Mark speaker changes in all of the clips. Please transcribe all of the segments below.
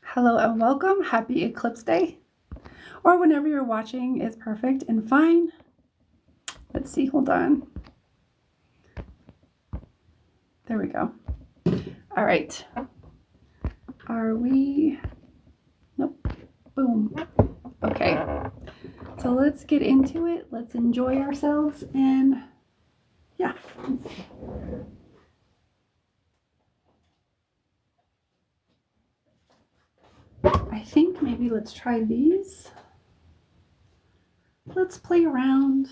Speaker 1: Hello and welcome. Happy Eclipse Day. Or whenever you're watching is perfect and fine. Let's see, hold on. There we go. All right. Are we? Nope. Boom. Okay. So let's get into it. Let's enjoy ourselves and yeah. I think maybe let's try these. Let's play around.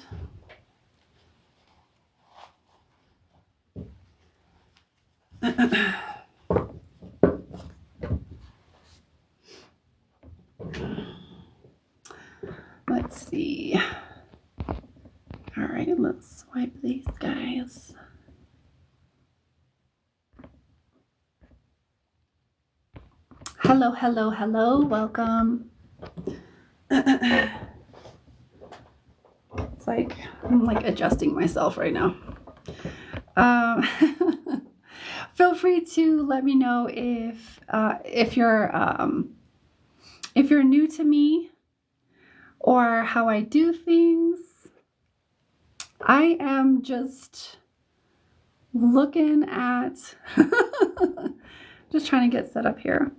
Speaker 1: Let's see. All right, let's swipe these guys. Hello, hello, hello. Welcome. It's like I'm like adjusting myself right now. Feel free to let me know if you're new to me or how I do things. I am just looking at just trying to get set up here.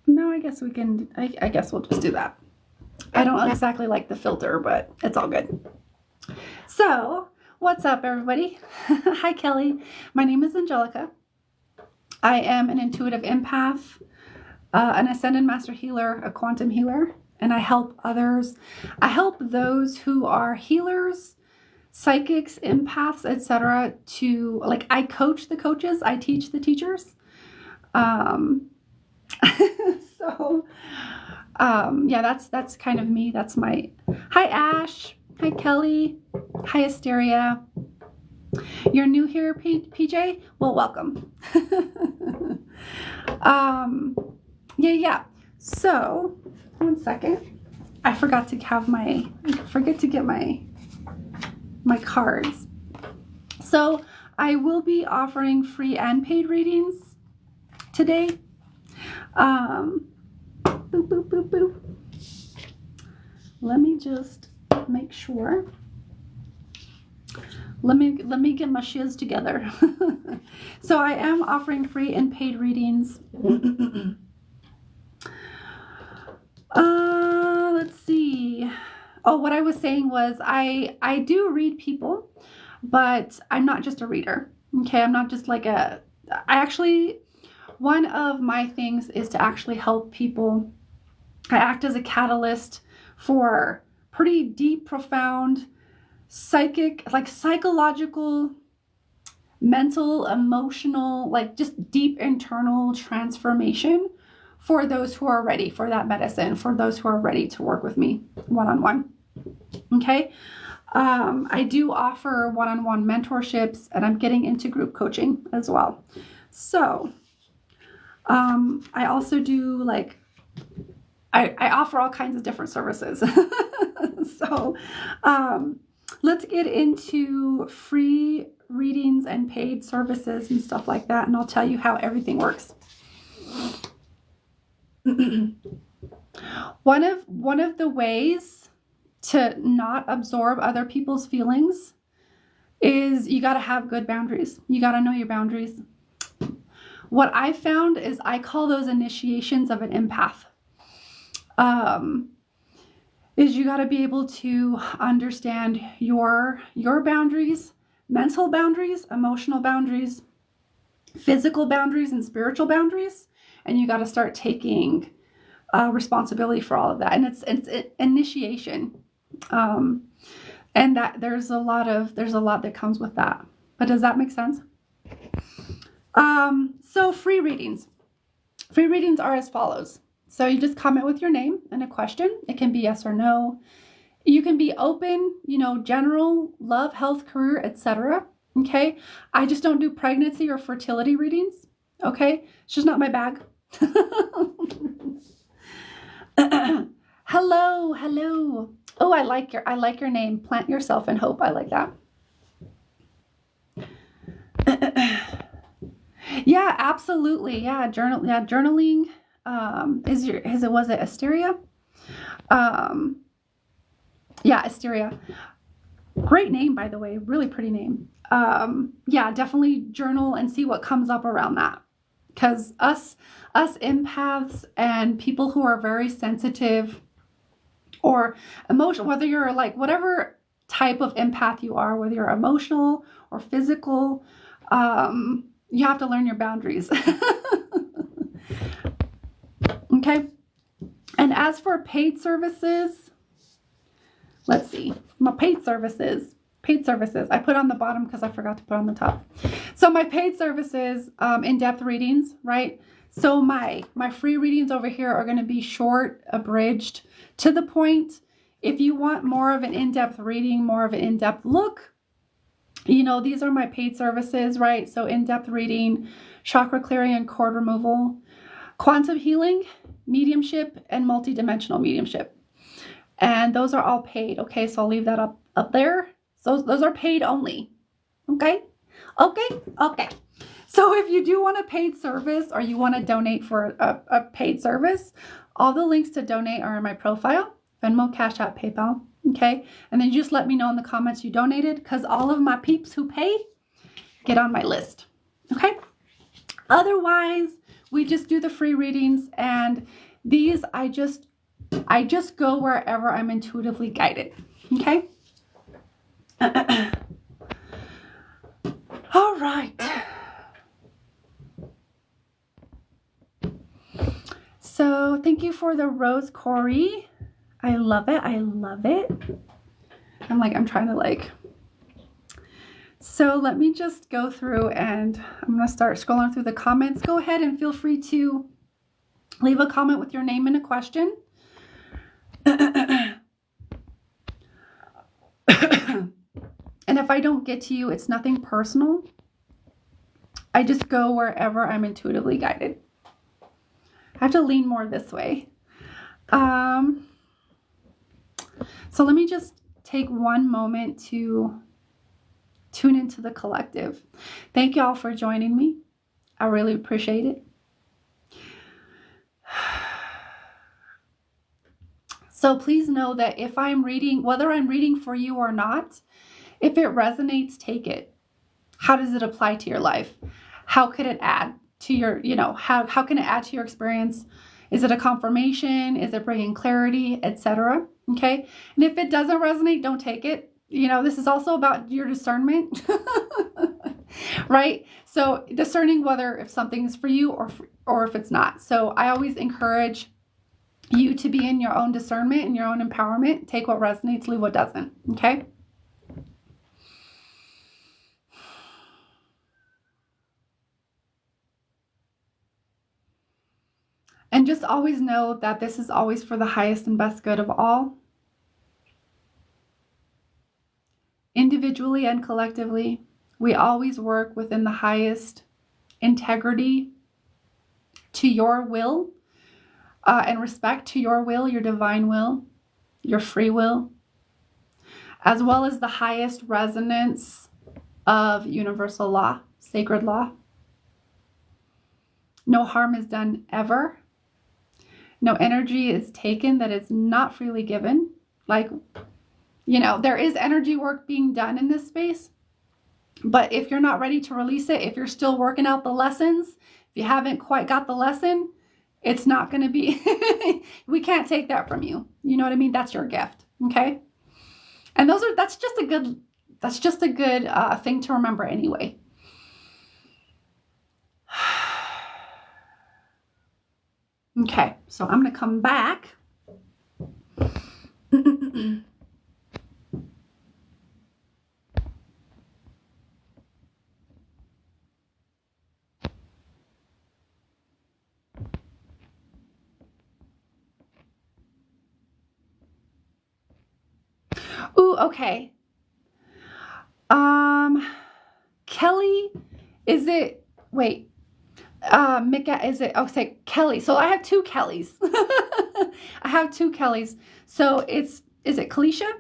Speaker 1: No, I guess we can. I guess we'll just do that. I don't exactly like the filter, but it's all good. So, what's up, everybody? Hi, Kelly. My name is Angelica. I am an intuitive empath, an ascended master healer, a quantum healer, and I help others. I help those who are healers, psychics, empaths, etc. to I coach the coaches, I teach the teachers. So yeah, that's kind of me. That's my. Hi, Ash. Hi, Kelly. Hi, Asteria. You're new here, PJ? Well, welcome. Yeah. So, one second. I forgot to get my cards. So, I will be offering free and paid readings today. Boop, boop, boop, boop. Let me just make sure. Let me get my shiz together. So I am offering free and paid readings. Let's see. Oh, what I was saying was I do read people, but I'm not just a reader. Okay, I'm not just one of my things is to actually help people. I act as a catalyst for pretty deep, profound, psychological, mental, emotional, just deep internal transformation for those who are ready for that medicine, for those who are ready to work with me one-on-one. Okay. I do offer one-on-one mentorships, and I'm getting into group coaching as well. So I also do I offer all kinds of different services. So let's get into free readings and paid services and stuff like that, and I'll tell you how everything works. One of the ways to not absorb other people's feelings is you got to have good boundaries. You got to know your boundaries. What I found is I call those initiations of an empath. Is you got to be able to understand your boundaries, mental boundaries, emotional boundaries, physical boundaries, and spiritual boundaries, and you got to start taking responsibility for all of that. And it's initiation, and that there's a lot that comes with that. But does that make sense? So free readings are as follows. So you just comment with your name and a question. It can be yes or no. You can be open, general, love, health, career, etc. Okay. I just don't do pregnancy or fertility readings. Okay. It's just not my bag. Hello. Oh, I like your name. Plant yourself in hope. I like that. Yeah, absolutely. Yeah, journaling was it Asteria? Um, yeah, Asteria. Great name, by the way. Really pretty name. Yeah, definitely journal and see what comes up around that. Because us empaths and people who are very sensitive or emotional, whether you're like whatever type of empath you are, whether you're emotional or physical, you have to learn your boundaries. Okay. And as for paid services, let's see, my paid services. I put on the bottom because I forgot to put on the top. So my paid services, in-depth readings, right? So my free readings over here are going to be short, abridged, to the point. If you want more of an in-depth reading, more of an in-depth look, these are my paid services, right? So in-depth reading, chakra clearing and cord removal, quantum healing, mediumship, and multidimensional mediumship. And those are all paid. Okay, so I'll leave that up there. So those are paid only. Okay. So if you do want a paid service or you want to donate for a paid service, all the links to donate are in my profile, Venmo, Cash App, PayPal. Okay. And then you just let me know in the comments you donated, because all of my peeps who pay get on my list. Okay. Otherwise, we just do the free readings, and these I just go wherever I'm intuitively guided. Okay. All right. So thank you for the rose, Corey. I love it. I'm trying to So let me just go through, and I'm going to start scrolling through the comments. Go ahead and feel free to leave a comment with your name and a question. And if I don't get to you, it's nothing personal. I just go wherever I'm intuitively guided. I have to lean more this way. So let me just take one moment to tune into the collective. Thank y'all for joining me. I really appreciate it. So please know that if I'm reading, whether I'm reading for you or not, if it resonates, take it. How does it apply to your life? How could it add to your, how can it add to your experience? Is it a confirmation? Is it bringing clarity, etc.? Okay. And if it doesn't resonate, don't take it. This is also about your discernment, right? So discerning whether if something is for you or if it's not. So I always encourage you to be in your own discernment and your own empowerment. Take what resonates, leave what doesn't. Okay. And just always know that this is always for the highest and best good of all. Individually and collectively, we always work within the highest integrity to your will and respect to your will, your divine will, your free will, as well as the highest resonance of universal law, sacred law. No harm is done ever. No energy is taken that is not freely given. There is energy work being done in this space. But if you're not ready to release it, if you're still working out the lessons, if you haven't quite got the lesson, it's not going to be, we can't take that from you. You know what I mean? That's your gift. Okay. And that's just a good thing to remember anyway. Okay, so I'm going to come back. Ooh, okay. Kelly, is it, wait, Mika, is it, say Kelly. So I have two Kellys. So is it Kalisha?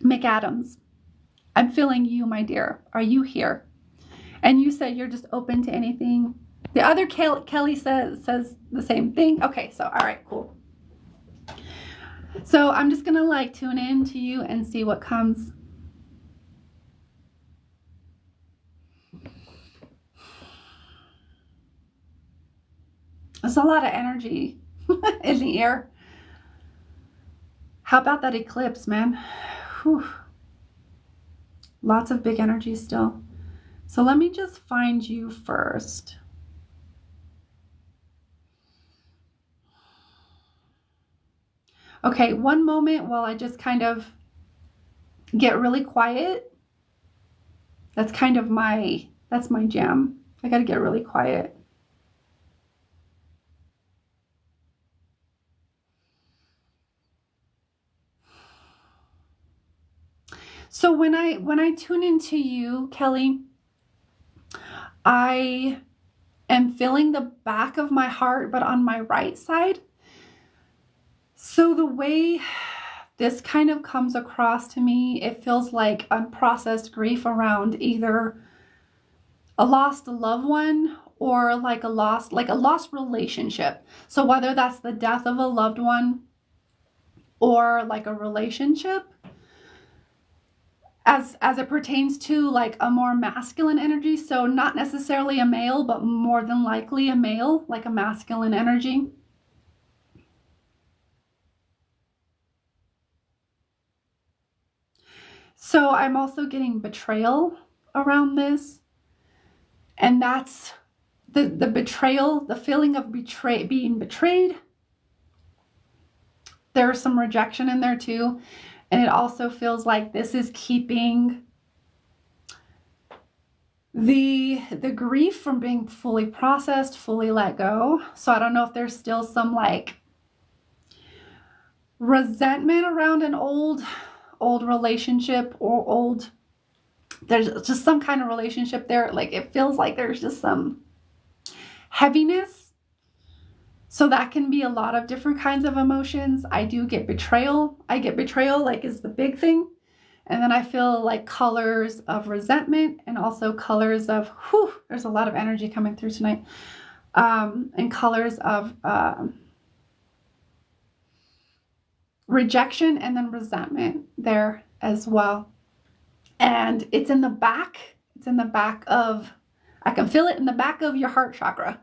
Speaker 1: McAdams. I'm feeling you, my dear. Are you here? And you said you're just open to anything. The other Kelly says the same thing. Okay, so all right, cool. So I'm just gonna like tune in to you and see what comes. There's a lot of energy in the air. How about that eclipse, man? Whew. Lots of big energy still. So let me just find you first. Okay, one moment while I just kind of get really quiet. That's kind of that's my jam. I gotta get really quiet. So when I tune into you, Kelly, I am feeling the back of my heart, but on my right side. So the way this kind of comes across to me, it feels like unprocessed grief around either a lost loved one or like a lost relationship. So whether that's the death of a loved one or like a relationship, as it pertains to like a more masculine energy, so not necessarily a male, but more than likely a male, like a masculine energy. So I'm also getting betrayal around this. And that's the betrayal, the feeling of being betrayed. There's some rejection in there too. And it also feels like this is keeping the grief from being fully processed, fully let go. So I don't know if there's still some like resentment around an old relationship or there's just some kind of relationship there. Like it feels like there's just some heaviness. So that can be a lot of different kinds of emotions. I do get betrayal. I get betrayal like is the big thing. And then I feel like colors of resentment and also colors of, there's a lot of energy coming through tonight. And colors of rejection and then resentment there as well. And it's in the back. It's in the back of, I can feel it in the back of your heart chakra.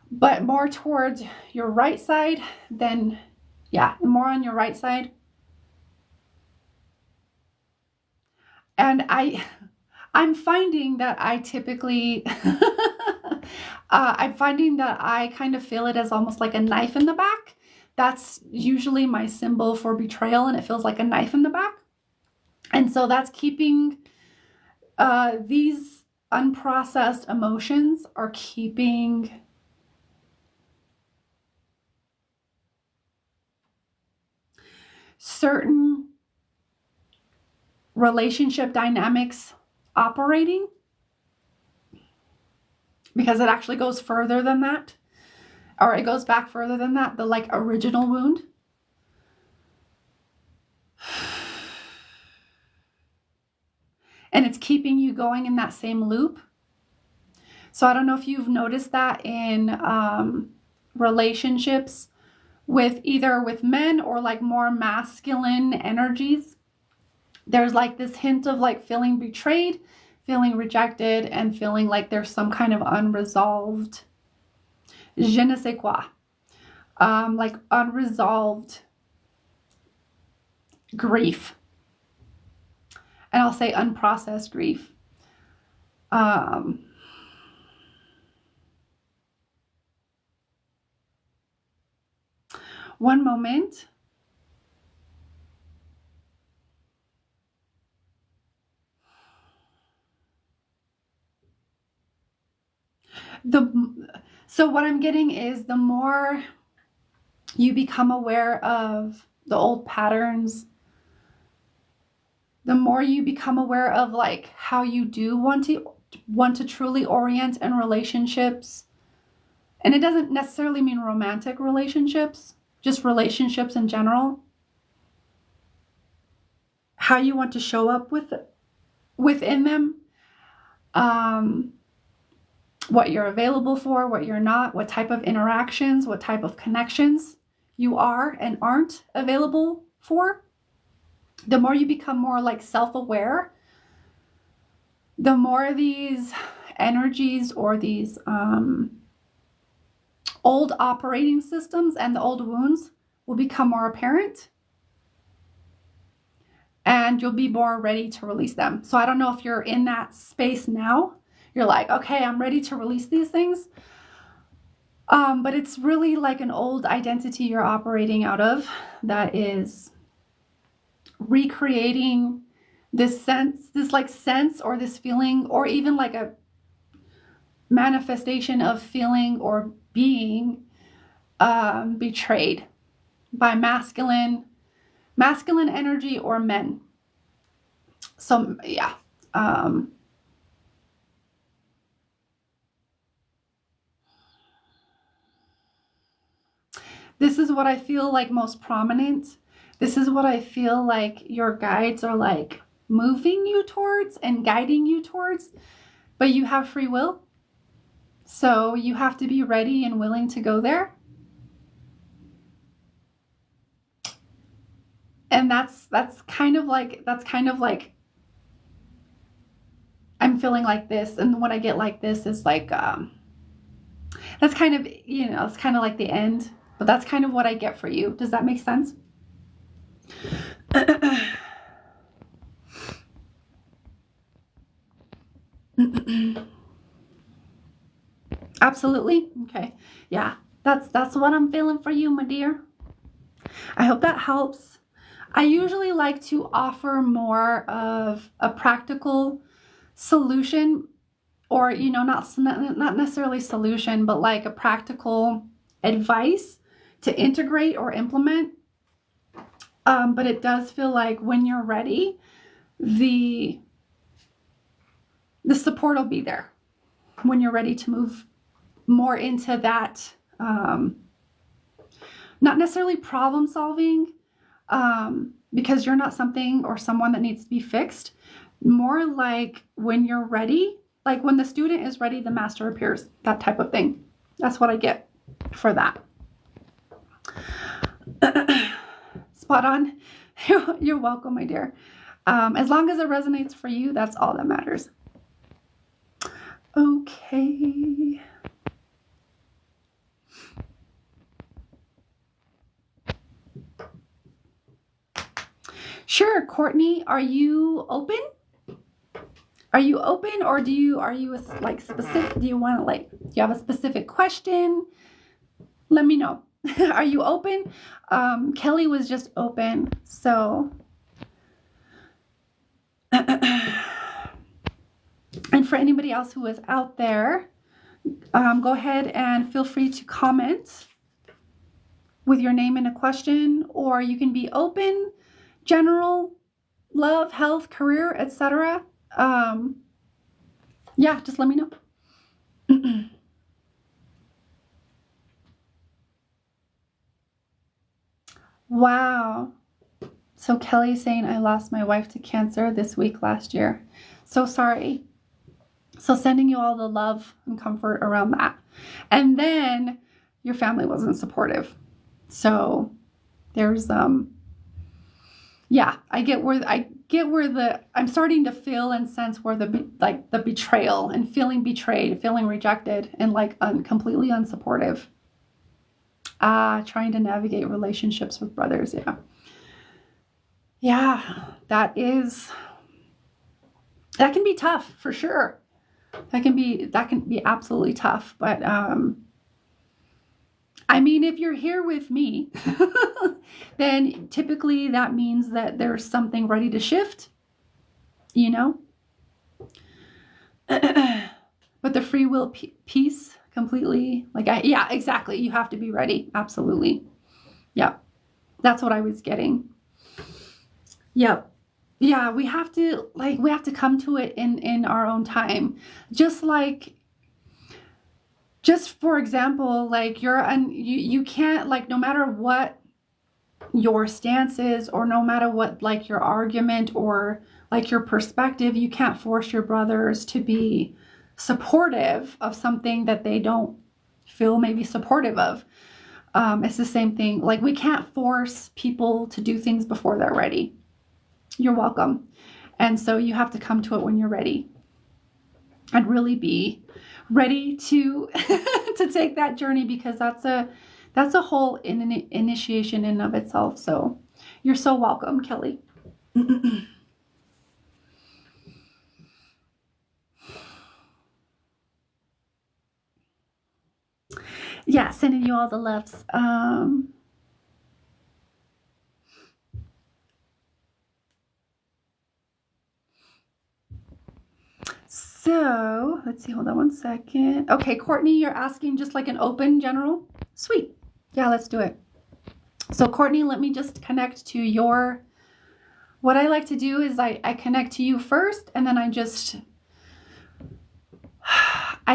Speaker 1: But more towards your right side than, more on your right side. And I'm finding that I typically, I'm finding that I kind of feel it as almost like a knife in the back. That's usually my symbol for betrayal, and it feels like a knife in the back. And so that's keeping these unprocessed emotions are keeping certain relationship dynamics operating, because it actually goes further than that, or it goes back further than that, the like original wound. And it's keeping you going in that same loop. So I don't know if you've noticed that in relationships with either with men or like more masculine energies. There's like this hint of like feeling betrayed, feeling rejected, and feeling like there's some kind of unresolved je ne sais quoi, like unresolved grief. And I'll say unprocessed grief. One moment. So what I'm getting is the more you become aware of the old patterns, the more you become aware of like how you do want to truly orient in relationships. And it doesn't necessarily mean romantic relationships, just relationships in general. How you want to show up within them. what you're available for, what you're not, what type of interactions, what type of connections you are and aren't available for. The more you become more like self-aware, the more these energies or these old operating systems and the old wounds will become more apparent, and you'll be more ready to release them. So I don't know if you're in that space now. You're like, okay, I'm ready to release these things. But it's really like an old identity you're operating out of that is recreating this sense, or this feeling, or even like a manifestation of feeling or being betrayed by masculine energy or men. So yeah. This is what I feel like most prominent. This is what I feel like your guides are like moving you towards and guiding you towards, but you have free will. So you have to be ready and willing to go there. And that's kind of like I'm feeling like this, and when I get like this is like that's kind of, it's kind of like the end, but that's kind of what I get for you. Does that make sense? Absolutely. Okay. Yeah. That's what I'm feeling for you, my dear. I hope that helps. I usually like to offer more of a practical solution, or not necessarily solution, but like a practical advice to integrate or implement. But it does feel like when you're ready, the support will be there when you're ready to move more into that, not necessarily problem solving, because you're not something or someone that needs to be fixed. More like when you're ready, like when the student is ready, the master appears, that type of thing. That's what I get for that. Spot on. You're welcome, my dear. As long as it resonates for you, that's all that matters. Okay. Sure, Courtney, are you open? Are you open, or are you like specific? Do you want to do you have a specific question? Let me know. Are you open? Kelly was just open, so. And for anybody else who is out there, go ahead and feel free to comment with your name and a question, or you can be open, general, love, health, career, etc. Yeah, just let me know. Wow. So Kelly's saying, I lost my wife to cancer this week last year. So sorry. So sending you all the love and comfort around that. And then your family wasn't supportive. So there's yeah, I get where I'm starting to feel and sense where the betrayal and feeling betrayed, feeling rejected, and like completely unsupportive. Trying to navigate relationships with brothers. Yeah, that can be tough for sure. That can be absolutely tough. But I mean, if you're here with me, then typically that means that there's something ready to shift, But the free will piece completely, yeah, exactly. You have to be ready. Absolutely. Yep. That's what I was getting. Yep. Yeah, we have to come to it in our own time. Just for example, you can't, no matter what your stance is, or no matter what your argument or like your perspective. You can't force your brothers to be supportive of something that they don't feel maybe supportive of. It's the same thing. Like, we can't force people to do things before they're ready. You're welcome. And so you have to come to it when you're ready and really be ready to to take that journey, because that's a whole initiation in and of itself. So you're so welcome, Kelly. Yeah, sending you all the loves. So let's see, hold on one second. Okay, Courtney, you're asking just like an open general? Sweet. Yeah, let's do it. So Courtney, let me just connect to your, what I like to do is I connect to you first, and then I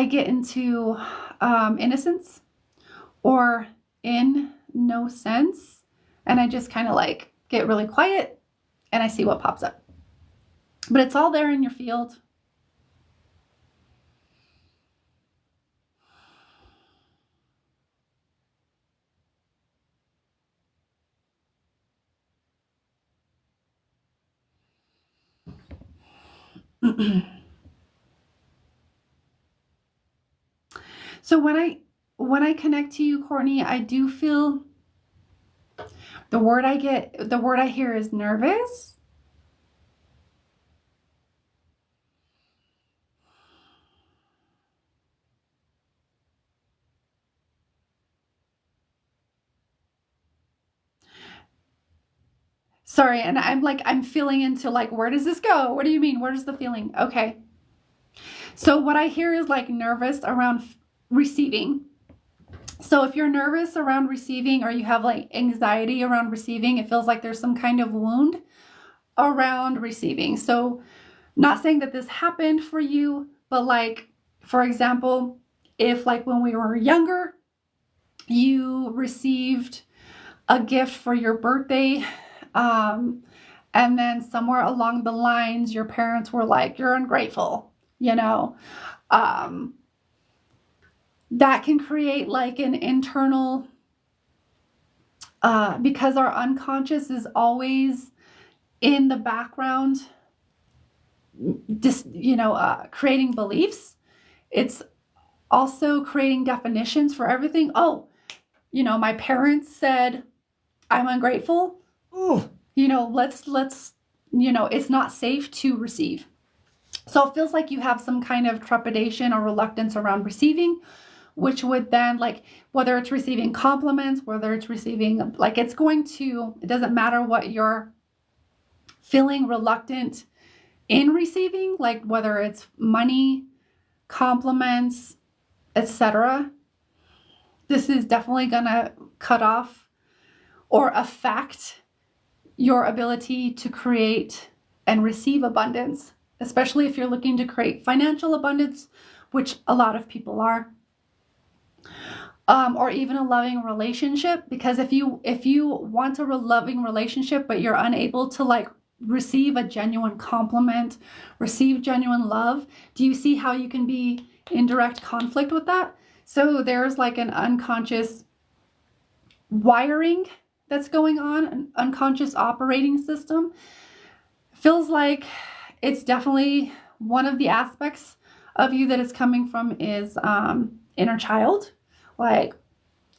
Speaker 1: get into innocence or in no sense, and I just kind of like get really quiet and I see what pops up. But it's all there in your field. So when I connect to you, Courtney, I do feel the word I hear is nervous. Sorry, and I'm feeling into like, where does this go? What do you mean? Where's the feeling? Okay. So what I hear is like nervous around receiving. So if you're nervous around receiving, or you have like anxiety around receiving, it feels like there's some kind of wound around receiving. So not saying that this happened for you, but like, for example, if like when we were younger, you received a gift for your birthday, and then somewhere along the lines, your parents were like, you're ungrateful, that can create like an internal, because our unconscious is always in the background, just, creating beliefs. It's also creating definitions for everything. Oh, my parents said I'm ungrateful. Ooh, let's, it's not safe to receive. So it feels like you have some kind of trepidation or reluctance around receiving, which would then, like, whether it's receiving compliments, whether it's receiving, like, it doesn't matter what you're feeling reluctant in receiving, like whether it's money, compliments, etc. This is definitely gonna cut off or affect your ability to create and receive abundance, especially if you're looking to create financial abundance, which a lot of people are, or even a loving relationship. Because if you want a loving relationship, but you're unable to like receive a genuine compliment, receive genuine love, do you see how you can be in direct conflict with that? So there's like an unconscious wiring that's going on, an unconscious operating system. Feels like it's definitely one of the aspects of you that is coming from is inner child. Like,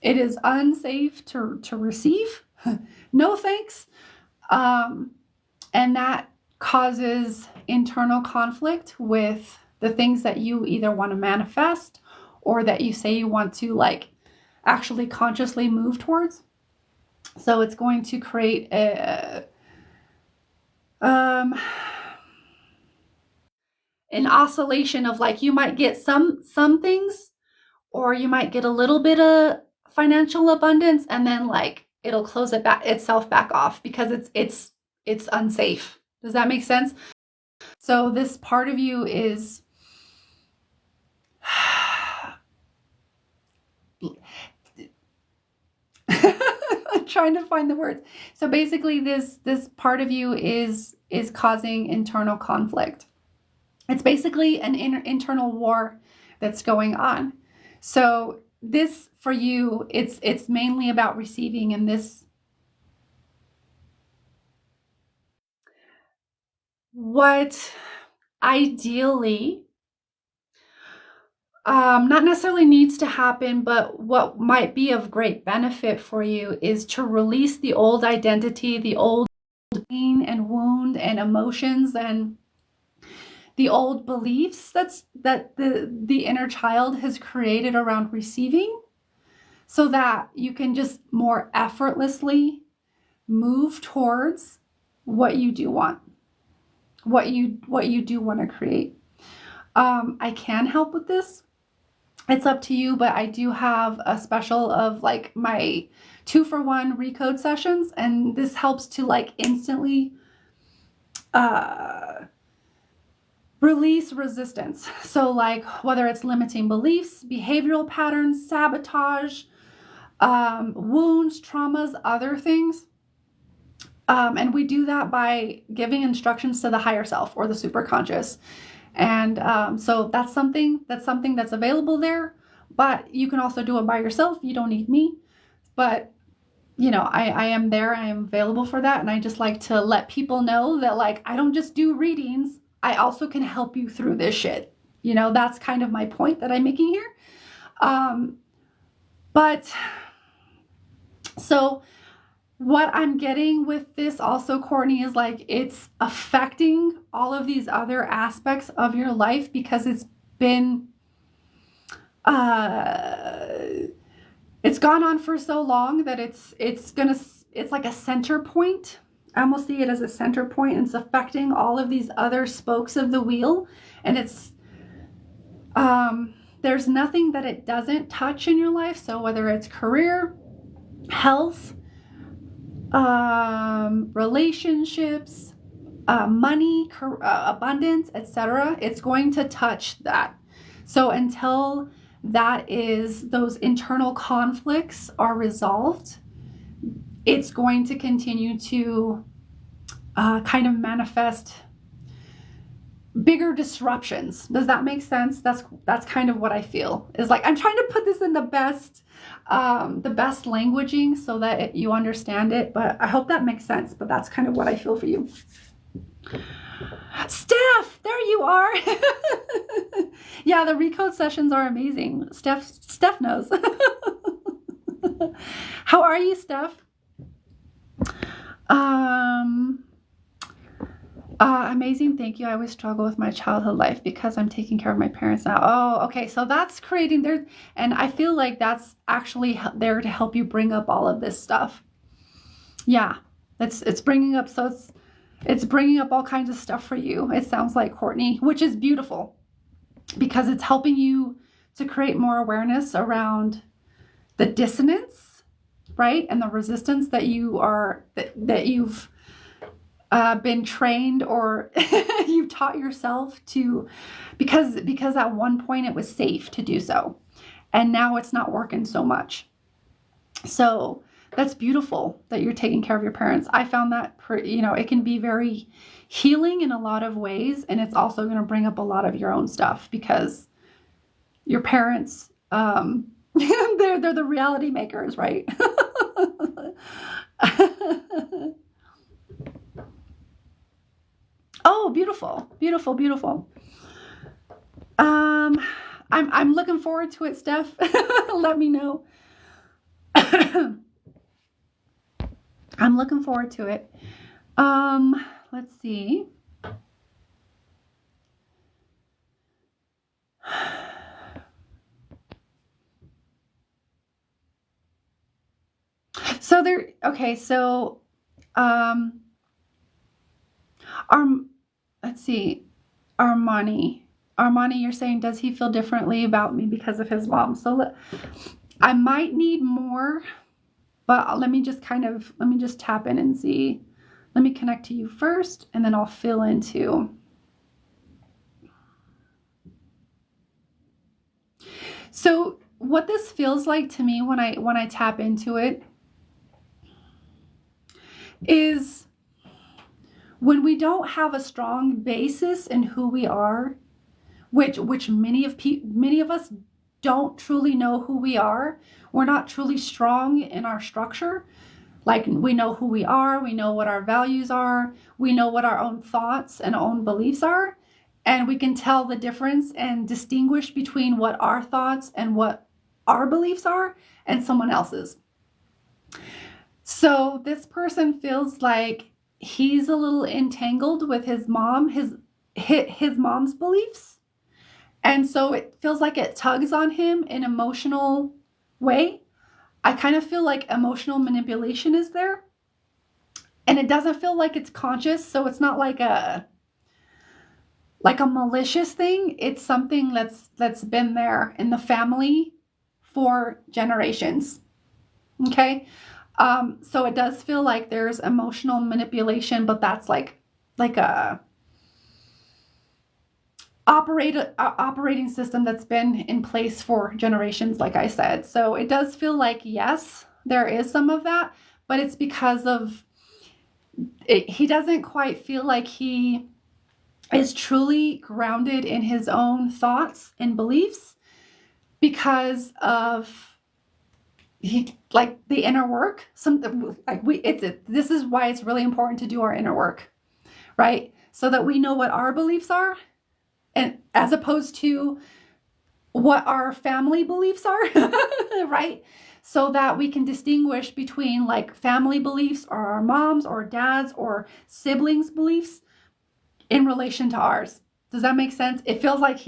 Speaker 1: it is unsafe to receive. No thanks. And that causes internal conflict with the things that you either want to manifest or that you say you want to like actually consciously move towards. So it's going to create an oscillation of like, you might get some things, or you might get a little bit of financial abundance, and then like it'll close itself back off because it's unsafe. Does that make sense? So this part of you is trying to find the words. So basically this part of you is causing internal conflict. It's basically an internal war that's going on. So this for you, it's mainly about receiving, and this what ideally not necessarily needs to happen, but what might be of great benefit for you is to release the old identity, the old pain and wound and emotions and the old beliefs that the inner child has created around receiving, so that you can just more effortlessly move towards what you do want, what you do want to create. I can help with this. It's up to you, but I do have a special of like my 2-for-1 recode sessions, and this helps to like instantly release resistance. So like whether it's limiting beliefs, behavioral patterns, sabotage, wounds, traumas, other things. And we do that by giving instructions to the higher self or the superconscious. And so that's something that's available there, but you can also do it by yourself. You don't need me, but you know, I am there. I am available for that. And I just like to let people know that like, I don't just do readings. I also can help you through this shit. You know, that's kind of my point that I'm making here. But so what I'm getting with this also, Courtney, is like it's affecting all of these other aspects of your life because it's been it's gone on for so long that it's like a center point. I almost see it as a center point, and it's affecting all of these other spokes of the wheel. And it's there's nothing that it doesn't touch in your life. So whether it's career, health, relationships, money, abundance, etc., it's going to touch that. So until those internal conflicts are resolved, it's going to continue to kind of manifest bigger disruptions. Does that make sense? That's kind of what I feel. Is like I'm trying to put this in the best languaging so that you understand it, but I hope that makes sense. But that's kind of what I feel for you. Steph, there you are. Yeah, the recode sessions are amazing. Steph knows. How are you, Steph? Amazing. Thank you. I always struggle with my childhood life because I'm taking care of my parents now. Oh, okay. So that's creating there. And I feel like that's actually there to help you bring up all of this stuff. Yeah, it's bringing up. So it's bringing up all kinds of stuff for you. It sounds like, Courtney, which is beautiful because it's helping you to create more awareness around the dissonance, right? And the resistance that you've been trained or you've taught yourself to, because at one point it was safe to do so, and now it's not working so much. So that's beautiful that you're taking care of your parents. I found that it can be very healing in a lot of ways, and it's also going to bring up a lot of your own stuff because your parents they're the reality makers, right? Oh, beautiful, beautiful, beautiful. I'm looking forward to it, Steph. Let me know. I'm looking forward to it. Let's see. So okay, so let's see, Armani, you're saying, does he feel differently about me because of his mom? So I might need more, but let me just tap in and see. Let me connect to you first, and then I'll fill into. So what this feels like to me when I tap into it is when we don't have a strong basis in who we are, which many of us don't truly know who we are. We're not truly strong in our structure. Like, we know who we are, we know what our values are, we know what our own thoughts and own beliefs are, and we can tell the difference and distinguish between what our thoughts and what our beliefs are and someone else's. So this person feels like he's a little entangled with his mom's beliefs. And so it feels like it tugs on him in an emotional way. I kind of feel like emotional manipulation is there. And it doesn't feel like it's conscious, so it's not like a malicious thing. It's something that's been there in the family for generations. Okay? So it does feel like there's emotional manipulation, but that's like a operating system that's been in place for generations, like I said. So it does feel like, yes, there is some of that, but it's because of it, he doesn't quite feel like he is truly grounded in his own thoughts and beliefs because of the inner work. This is why it's really important to do our inner work, right? So that we know what our beliefs are, and as opposed to what our family beliefs are, right? So that we can distinguish between like family beliefs or our moms or dads or siblings' beliefs in relation to ours. Does that make sense? It feels like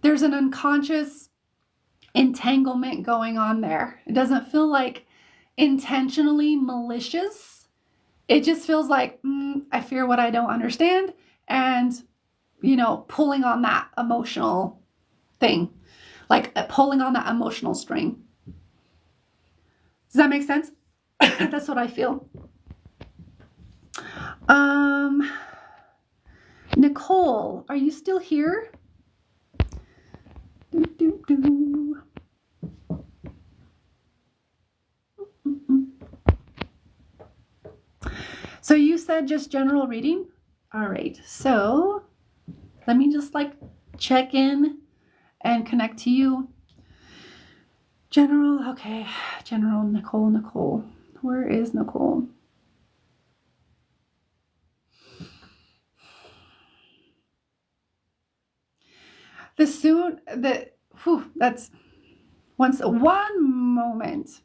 Speaker 1: there's an unconscious entanglement going on there. It doesn't feel like intentionally malicious. It just feels like, I fear what I don't understand, and, pulling on that emotional thing, like pulling on that emotional string. Does that make sense? That's what I feel. Nicole, are you still here? So you said just general reading? All right. So let me just check in and connect to you. General, okay. General Nicole. Where is Nicole? That's one moment.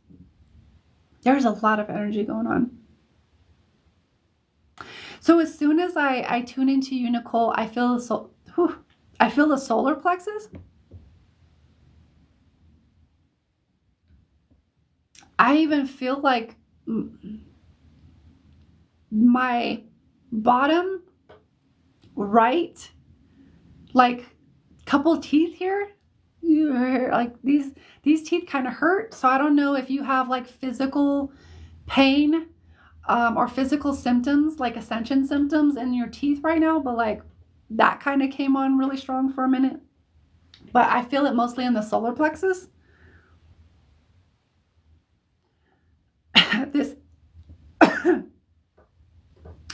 Speaker 1: There's a lot of energy going on. So as soon as I tune into you, Nicole, I feel the solar plexus. I even feel like my bottom right, couple teeth here, like these teeth kind of hurt. So I don't know if you have physical pain or physical symptoms, like ascension symptoms in your teeth right now, but that kind of came on really strong for a minute. But I feel it mostly in the solar plexus.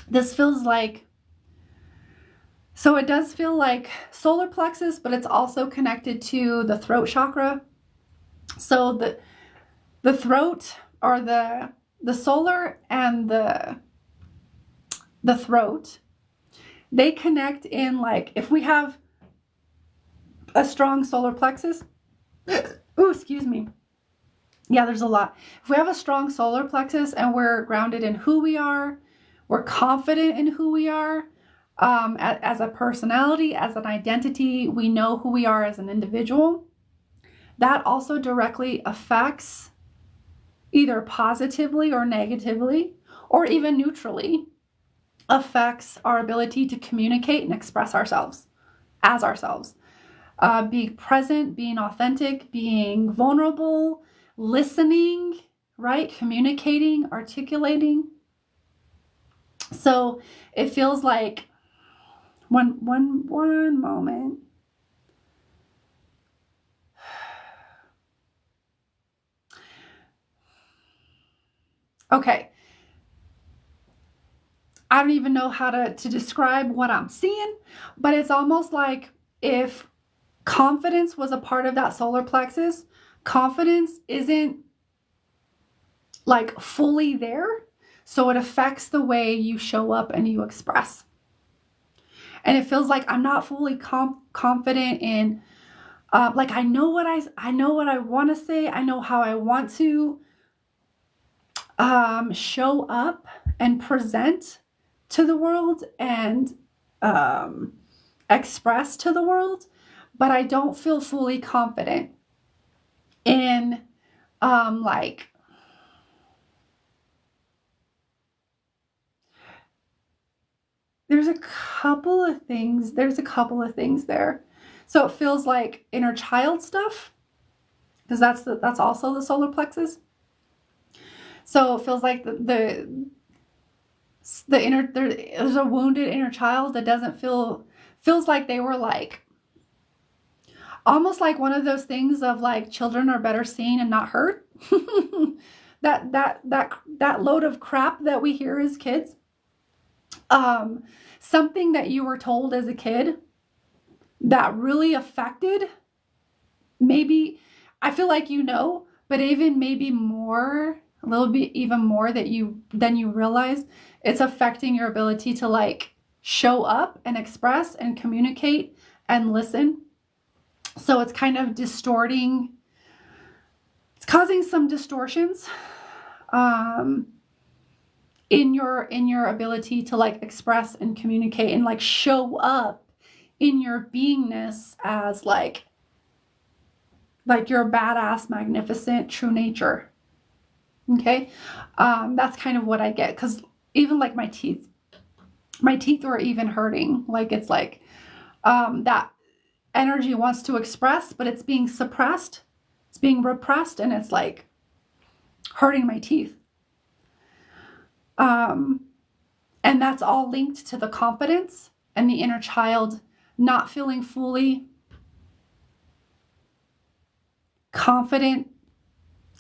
Speaker 1: This feels like, so it does feel like solar plexus, but it's also connected to the throat chakra. So the throat, or the solar and the throat, they connect in, if we have a strong solar plexus. Oh, excuse me. Yeah, there's a lot. If we have a strong solar plexus and we're grounded in who we are, we're confident in who we are, as a personality, as an identity, we know who we are as an individual. That also directly affects, either positively or negatively, or even neutrally, affects our ability to communicate and express ourselves as ourselves. Being present, being authentic, being vulnerable, listening, right? Communicating, articulating. So it feels like one moment. Okay. I don't even know how to describe what I'm seeing, but it's almost like if confidence was a part of that solar plexus, confidence isn't like fully there. So it affects the way you show up and you express. And it feels like I'm not fully confident in, like I know what I want to say. I know how I want to show up and present to the world and express to the world, but I don't feel fully confident in like there's a couple of things there. So it feels like inner child stuff, because that's also the solar plexus. So it feels like the inner, there's a wounded inner child that doesn't feels like they were like almost like one of those things of like children are better seen and not heard. that load of crap that we hear as kids. Something that you were told as a kid that really affected, maybe, I feel like but even maybe more, a little bit even more than you realize, it's affecting your ability to like show up and express and communicate and listen. So it's kind of distorting, it's causing some distortions in your ability to like express and communicate and like show up in your beingness as like your badass, magnificent, true nature. Okay. That's kind of what I get, because even like my teeth were even hurting. Like it's like that energy wants to express, but it's being suppressed, it's being repressed, and it's like hurting my teeth. And that's all linked to the confidence and the inner child not feeling fully confident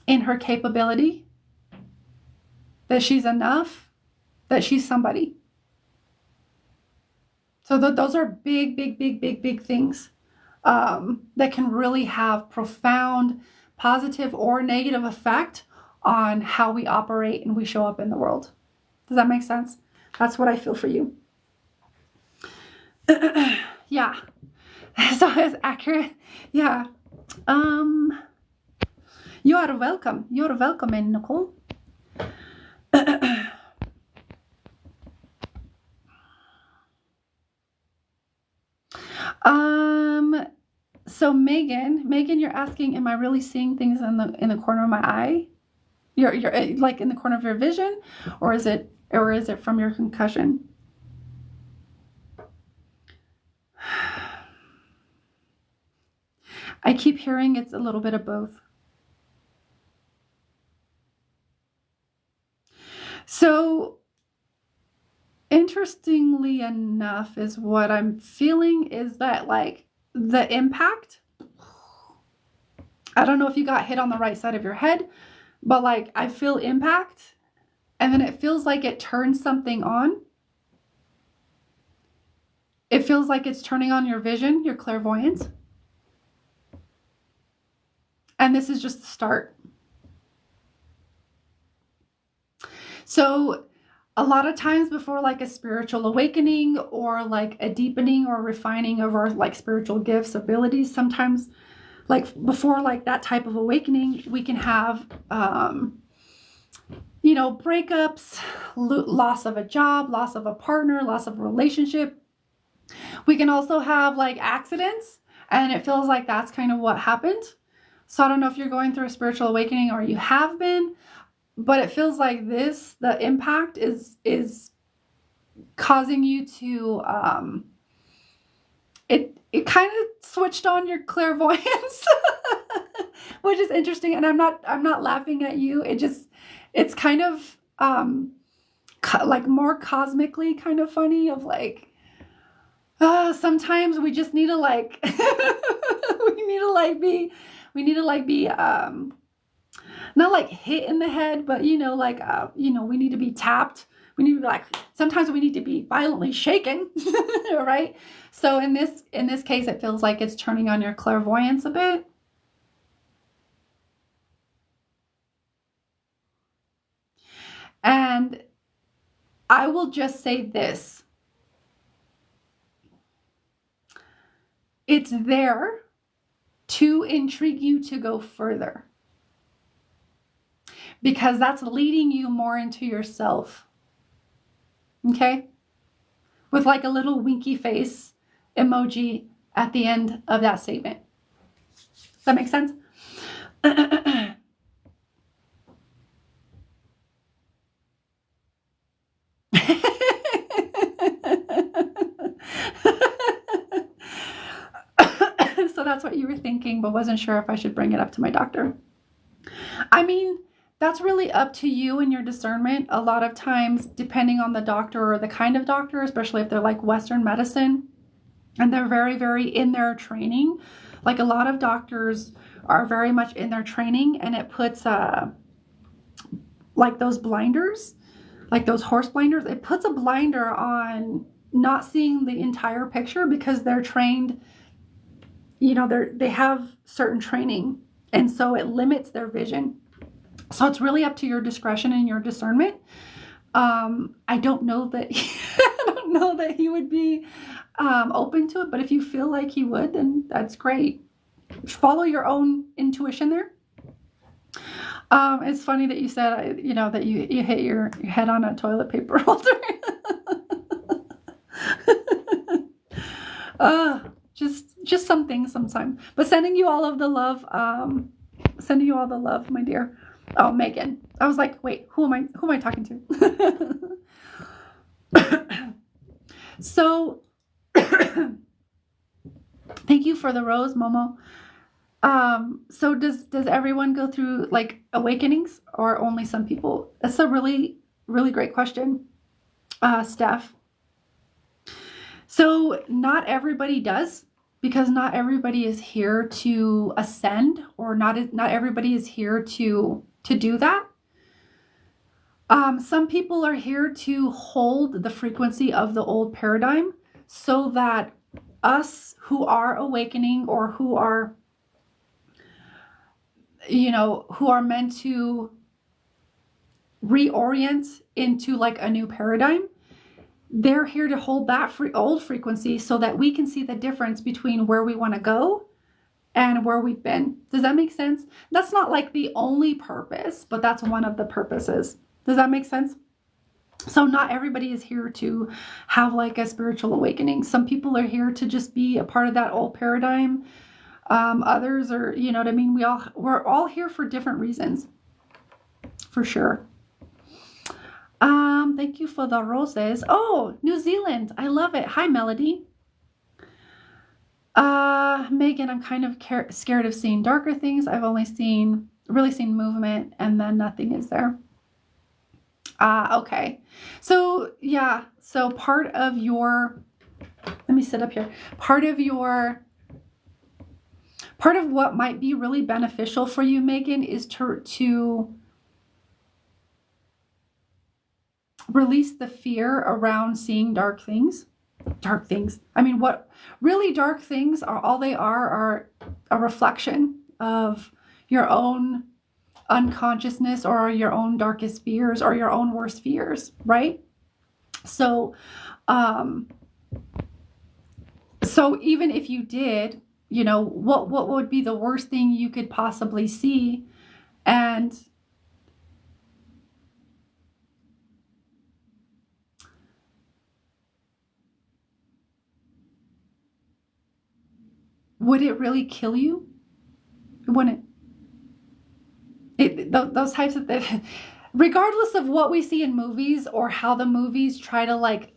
Speaker 1: in her capability, that she's enough, that she's somebody. So those are big, big, big, big, big things that can really have profound positive or negative effect on how we operate and we show up in the world. Does that make sense? That's what I feel for you. Yeah. So it's accurate. Yeah. You are welcome. You're welcome, Nicole. So Megan, you're asking, am I really seeing things in the corner of my eye? You're like in the corner of your vision, or is it from your concussion? I keep hearing it's a little bit of both. So interestingly enough, is what I'm feeling is that like the impact, I don't know if you got hit on the right side of your head, but like I feel impact, and then it feels like it turns something on. It feels like it's turning on your vision, your clairvoyance. And this is just the start. So a lot of times before like a spiritual awakening or like a deepening or refining of our like spiritual gifts, abilities, sometimes like before like that type of awakening, we can have, breakups, loss of a job, loss of a partner, loss of a relationship. We can also have like accidents, and it feels like that's kind of what happened. So I don't know if you're going through a spiritual awakening or you have been, but it feels like the impact is causing you to, it kind of switched on your clairvoyance, which is interesting. And I'm not laughing at you. It's kind of, like more cosmically kind of funny of like, sometimes we just need to like, we need to be, not like hit in the head, but we need to be tapped We need to be like, sometimes we need to be violently shaken, right? So in this case, it feels like it's turning on your clairvoyance a bit. And I will just say this. It's there to intrigue you to go further, because that's leading you more into yourself. Okay? With like a little winky face emoji at the end of that statement. Does that make sense? So that's what you were thinking, but wasn't sure if I should bring it up to my doctor. I mean, that's really up to you and your discernment. A lot of times, depending on the doctor or the kind of doctor, especially if they're like Western medicine and they're very, very in their training, like a lot of doctors are very much in their training, and it puts like those blinders, like those horse blinders, it puts a blinder on not seeing the entire picture because they're trained, they have certain training, and so it limits their vision. So it's really up to your discretion and your discernment. I don't know that he would be open to it, but if you feel like he would, then that's great. Follow your own intuition there. It's funny that you said, that you hit your head on a toilet paper holder. Just some things sometimes. But sending you all the love, my dear. Oh, Megan. I was like, wait, who am I talking to? So, thank you for the rose, Momo. So does everyone go through like awakenings, or only some people? That's a really, really great question, Steph. So not everybody does, because not everybody is here to ascend, or not everybody is here to do that. Some people are here to hold the frequency of the old paradigm, so that us who are awakening, or who are meant to reorient into like a new paradigm, they're here to hold that old frequency so that we can see the difference between where we want to go and where we've been. Does that make sense? That's not like the only purpose, but that's one of the purposes. Does that make sense? So not everybody is here to have like a spiritual awakening. Some people are here to just be a part of that old paradigm. Others are, you know what I mean? We're all here for different reasons, for sure. Thank you for the roses. Oh, New Zealand. I love it. Hi, Melody. Megan, I'm kind of scared of seeing darker things. I've only really seen movement, and then nothing is there. Okay. So yeah, so part of let me sit up here. Part of what might be really beneficial for you, Megan, is to release the fear around seeing dark things. Dark things. I mean, what really dark things are, all they are a reflection of your own unconsciousness, or your own darkest fears, or your own worst fears, right? So even if you did, what would be the worst thing you could possibly see? And would it really kill you? Wouldn't it? Those types of things, regardless of what we see in movies, or how the movies try to like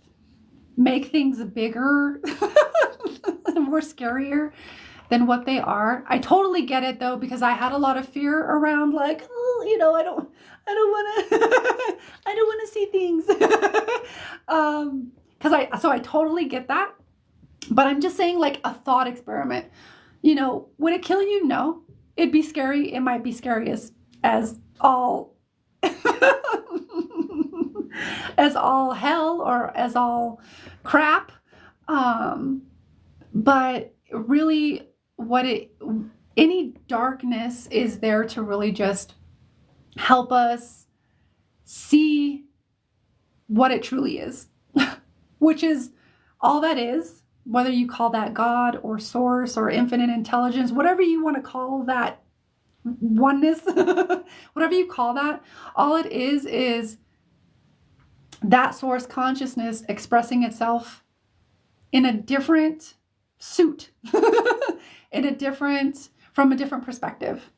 Speaker 1: make things bigger and more scarier than what they are. I totally get it though, because I had a lot of fear around like, I don't want to I don't want to see things. So I totally get that. But I'm just saying, like, a thought experiment. Would it kill you? No. It'd be scary. It might be scary as all as all hell or as all crap. But really, any darkness is there to really just help us see what it truly is, which is all that is, whether you call that God or source or infinite intelligence, whatever you want to call that oneness, whatever you call that, all it is that source consciousness expressing itself in a different suit, from a different perspective.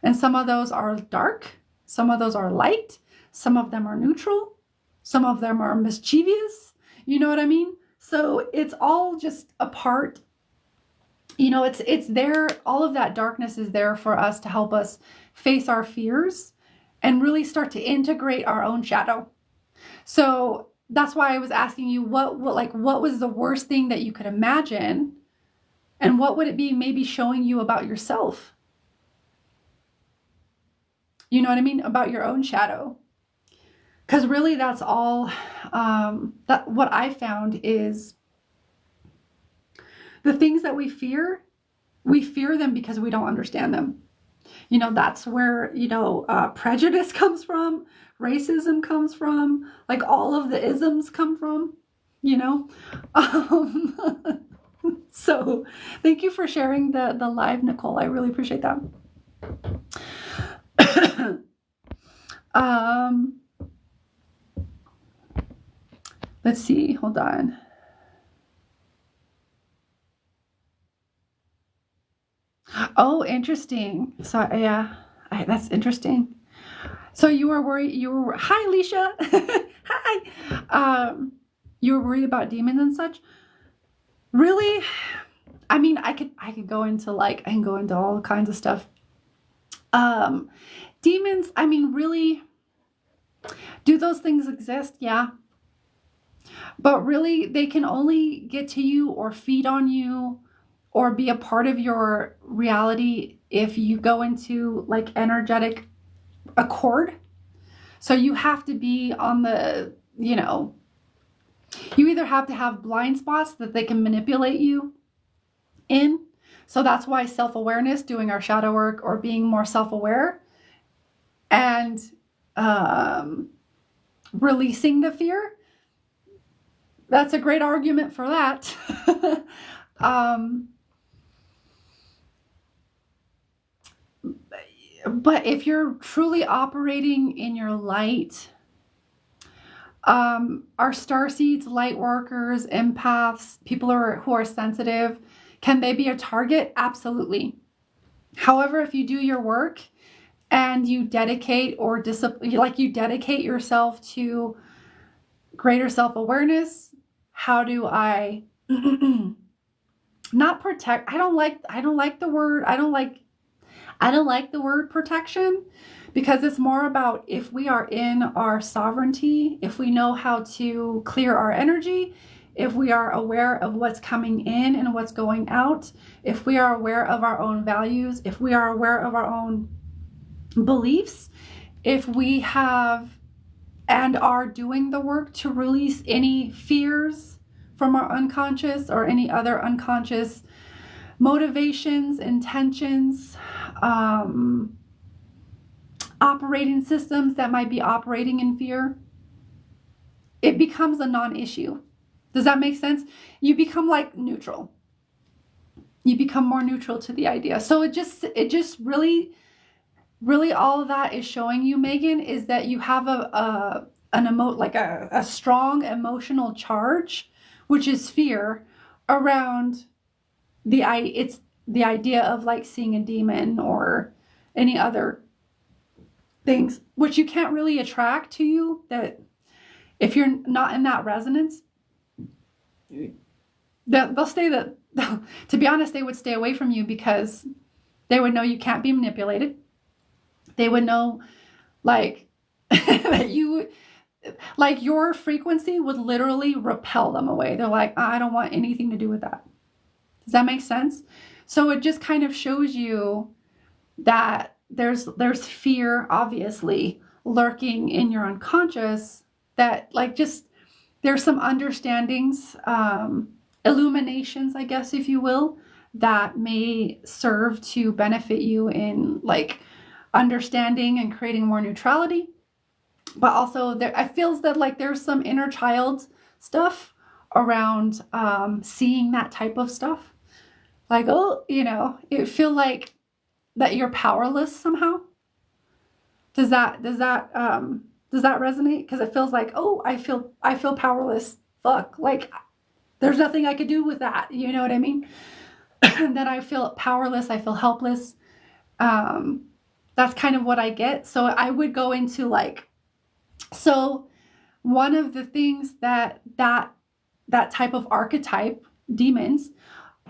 Speaker 1: And some of those are dark, some of those are light, some of them are neutral, some of them are mischievous. You know what I mean? So it's all just a part. It's there. All of that darkness is there for us to help us face our fears and really start to integrate our own shadow. So that's why I was asking you what was the worst thing that you could imagine, and what would it be maybe showing you about yourself? You know what I mean? About your own shadow. Because really that's all, that what I found is the things that we fear them because we don't understand them. That's where, prejudice comes from, racism comes from, like all of the isms come from, So thank you for sharing the live, Nicole. I really appreciate that. Let's see, hold on. Oh, interesting. So yeah, that's interesting. So you were worried, hi, Alicia. Hi. You were worried about demons and such? Really? I mean, I can go into all kinds of stuff. Demons, I mean, really, do those things exist? Yeah. But really, they can only get to you or feed on you or be a part of your reality if you go into like energetic accord. So you have to be on the, you either have to have blind spots that they can manipulate you in. So that's why self-awareness, doing our shadow work or being more self-aware and releasing the fear, that's a great argument for that. But if you're truly operating in your light, are starseeds, light workers, empaths, people who are sensitive, can they be a target? Absolutely. However, if you do your work and you dedicate you dedicate yourself to greater self-awareness, how do I not protect? I don't like the word protection, because it's more about if we are in our sovereignty, if we know how to clear our energy, if we are aware of what's coming in and what's going out, if we are aware of our own values, if we are aware of our own beliefs, if we have and are doing the work to release any fears from our unconscious or any other unconscious motivations, intentions, operating systems that might be operating in fear, it becomes a non-issue. Does that make sense? You become like neutral. You become more neutral to the idea. So it just really all of that is showing you, Megan, is that you have a strong emotional charge, which is fear, around the idea of like seeing a demon or any other things, which you can't really attract to you. That if you're not in that resonance, they'll stay to be honest, they would stay away from you because they would know you can't be manipulated. They would know that your frequency would literally repel them away. They're like, I don't want anything to do with that. Does that make sense? So it just kind of shows you that there's fear, obviously, lurking in your unconscious that like just there's some understandings, illuminations, I guess, if you will, that may serve to benefit you in like understanding and creating more neutrality. But also there, I feels that like there's some inner child stuff around seeing that type of stuff. Like, oh, it feel like that you're powerless somehow. Does that resonate? Because it feels like, oh, I feel powerless. Fuck. Like there's nothing I could do with that. You know what I mean? That I feel powerless, I feel helpless. That's kind of what I get. So I would go into like, so one of the things that type of archetype demons,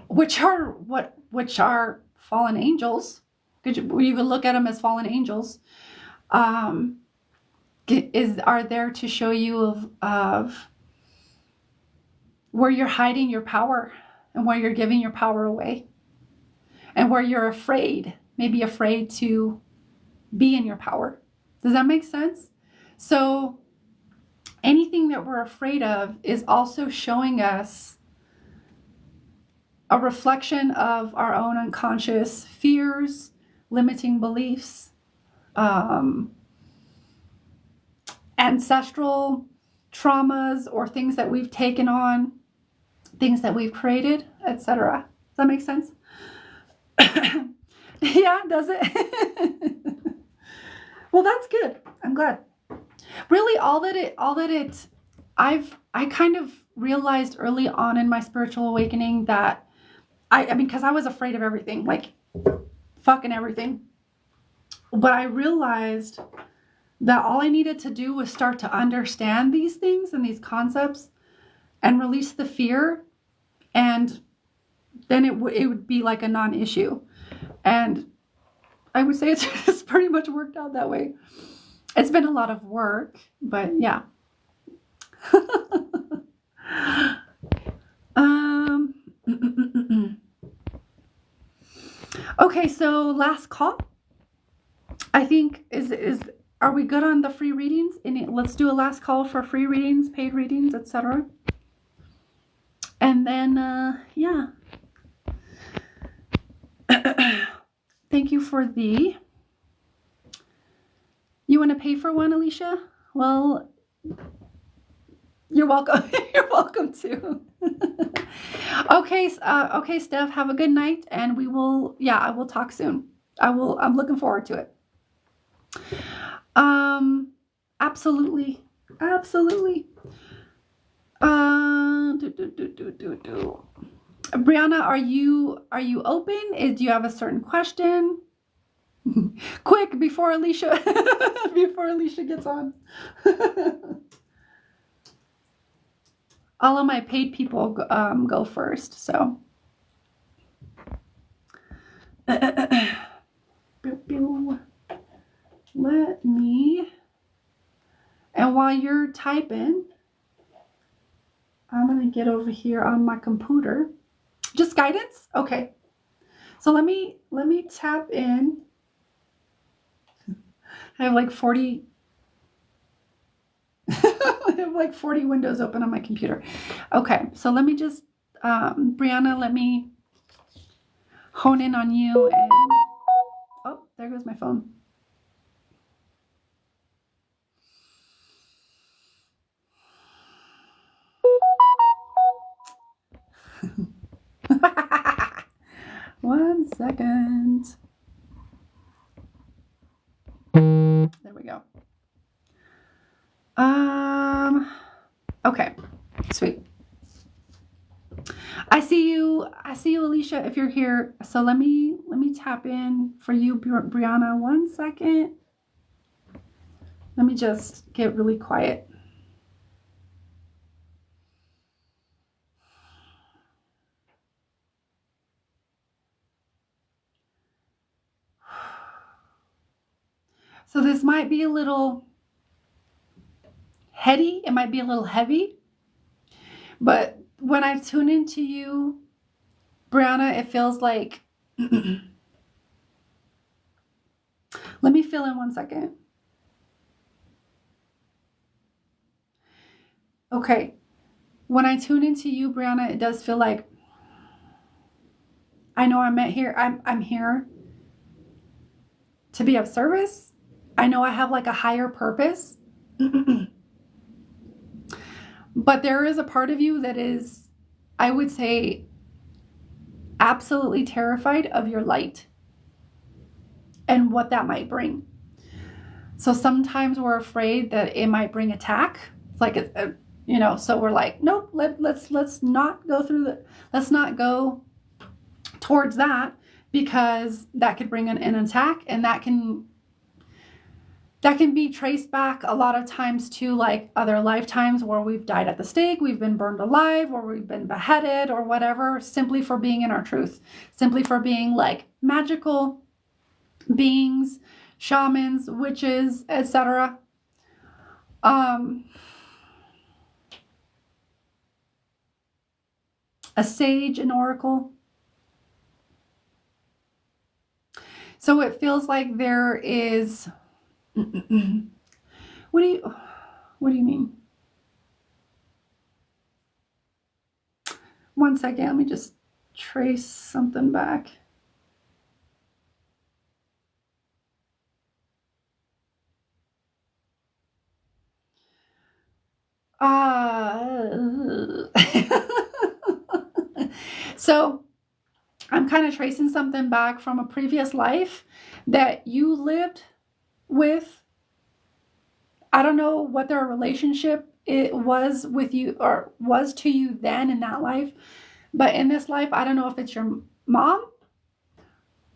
Speaker 1: which are fallen angels, you could look at them as fallen angels, are there to show you of where you're hiding your power and where you're giving your power away and where you're maybe afraid to be in your power. Does that make sense? So anything that we're afraid of is also showing us a reflection of our own unconscious fears, limiting beliefs, ancestral traumas, or things that we've taken on, things that we've created, etc. Does that make sense? Yeah, does it? Well, that's good. I'm glad. Really, I kind of realized early on in my spiritual awakening that I mean, because I was afraid of everything, like fucking everything. But I realized that all I needed to do was start to understand these things and these concepts and release the fear, and then it would be like a non-issue. And I would say it's pretty much worked out that way. It's been a lot of work, but yeah. Okay, so last call. I think is are we good on the free readings? Let's do a last call for free readings, paid readings, etc. And then yeah. Thank you for the. You want to pay for one, Alicia? Well, you're welcome. You're welcome to. Okay, okay, Steph. Have a good night, and we will. Yeah, I will talk soon. I'm looking forward to it. Absolutely, absolutely. Brianna, are you open? Do you have a certain question? Quick, before Alicia gets on. All of my paid people go first, so. Let me. And while you're typing, I'm gonna get over here on my computer. Just guidance? Okay. So let me tap in. I have like 40 I have like 40 windows open on my computer. Okay, so let me just Brianna, let me hone in on you, and oh, there goes my phone. One second. There we go. Okay, sweet. I see you, Alicia, if you're here. So let me tap in for you, Brianna. 1 second. Let me just get really quiet. So this might be a little heady. It might be a little heavy. But when I tune into you, Brianna, it feels like, let me fill in 1 second. Okay. When I tune into you, Brianna, it does feel like I know I'm here. I'm here to be of service. I know I have like a higher purpose. But there is a part of you that is, I would say, absolutely terrified of your light and what that might bring. So sometimes we're afraid that it might bring attack. It's like so we're like, nope, let's not go through let's not go towards that, because that could bring an attack, and that can be traced back a lot of times to like other lifetimes where we've died at the stake, we've been burned alive, or we've been beheaded or whatever, simply for being in our truth, simply for being like magical beings, shamans, witches, etc. A sage, an oracle. So it feels like there is what do you mean? One second, let me just trace something back. So I'm kind of tracing something back from a previous life that you lived with. I don't know what their relationship it was with you or was to you then in that life, but in this life, I don't know if it's your mom,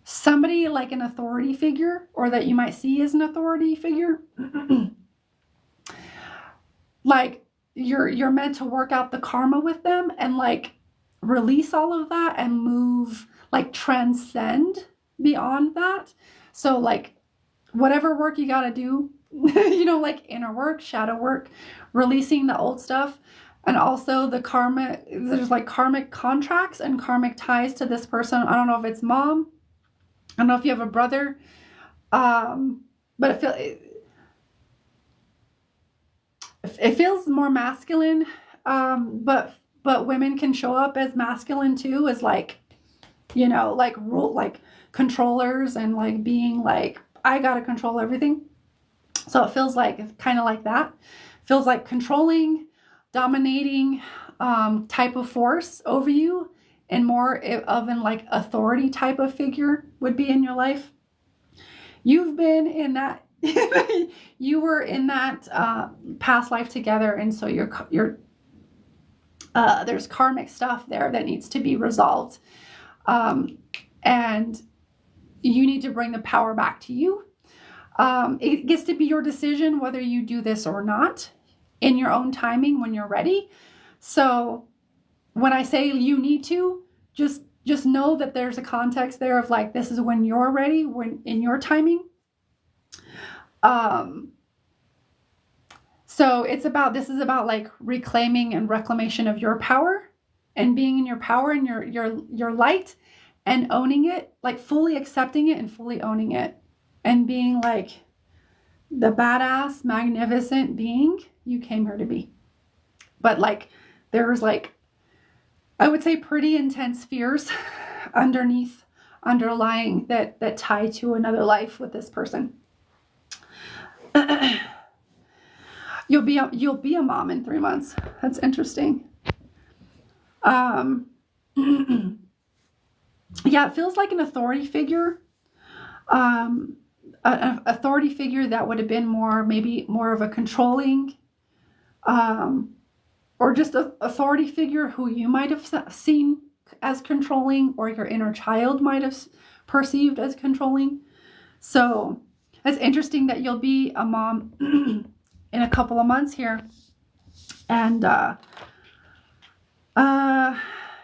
Speaker 1: somebody like an authority figure, or that you might see as an authority figure. Like you're meant to work out the karma with them and like release all of that and move, like transcend beyond that. So like whatever work you got to do, like inner work, shadow work, releasing the old stuff. And also the karma, there's like karmic contracts and karmic ties to this person. I don't know if it's mom, I don't know if you have a brother, but it feels more masculine, but women can show up as masculine too, as like like rule, like controllers, and like being like, I gotta control everything. So it feels like kind of like that. Feels like controlling, dominating type of force over you, and more of an like authority type of figure would be in your life. You've been in that. You were in that past life together, and so you're there's karmic stuff there that needs to be resolved, and you need to bring the power back to you. It gets to be your decision whether you do this or not in your own timing when you're ready. So when I say you need to, just know that there's a context there of like, this is when you're ready, when in your timing. So this is about like reclaiming and reclamation of your power, and being in your power and your light, and owning it, like fully accepting it and fully owning it, and being like the badass, magnificent being you came here to be. But like there's like, I would say, pretty intense fears underlying that tie to another life with this person. You'll be a mom in 3 months. That's interesting. Yeah, it feels like an authority figure. An authority figure that would have been maybe more of a controlling, or just an authority figure who you might have seen as controlling, or your inner child might have perceived as controlling. So it's interesting that you'll be a mom in a couple of months here. And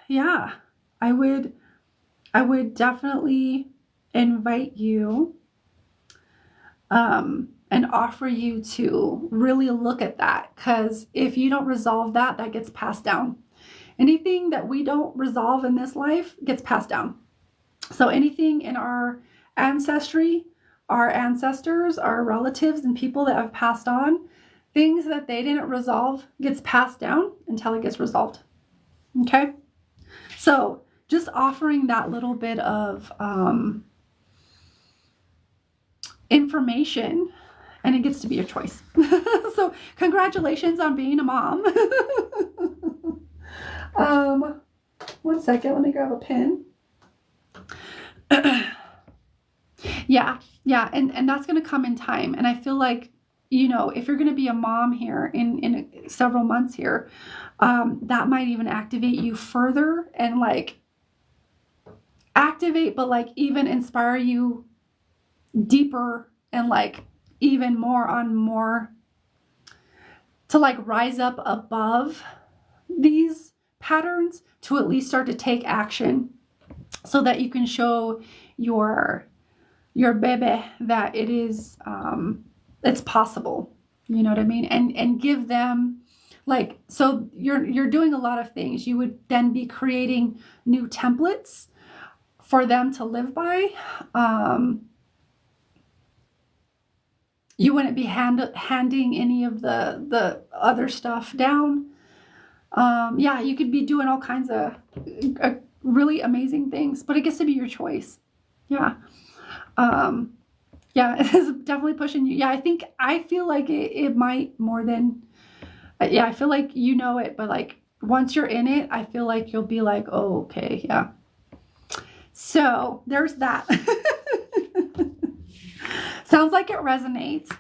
Speaker 1: yeah, I would definitely invite you and offer you to really look at that, because if you don't resolve that gets passed down. Anything that we don't resolve in this life gets passed down. So anything in our ancestry, our ancestors, our relatives, and people that have passed on, things that they didn't resolve gets passed down until it gets resolved. Okay? So just offering that little bit of information, and it gets to be your choice. So congratulations on being a mom. 1 second, let me grab a pen. Yeah, and that's going to come in time. And I feel like, if you're going to be a mom here in several months here, that might even activate you further and like activate, but like even inspire you deeper and like even more to like rise up above these patterns, to at least start to take action so that you can show your baby that it is it's possible. You know what I mean? And give them like, so you're doing a lot of things. You would then be creating new templates for them to live by. You wouldn't be handing any of the other stuff down. Yeah, you could be doing all kinds of really amazing things, but it gets to be your choice. Yeah. Yeah, it's definitely pushing you. Yeah, I feel like it might more than, yeah, I feel like it, but like once you're in it, I feel like you'll be like, oh, okay, yeah. So there's that. Sounds like it resonates.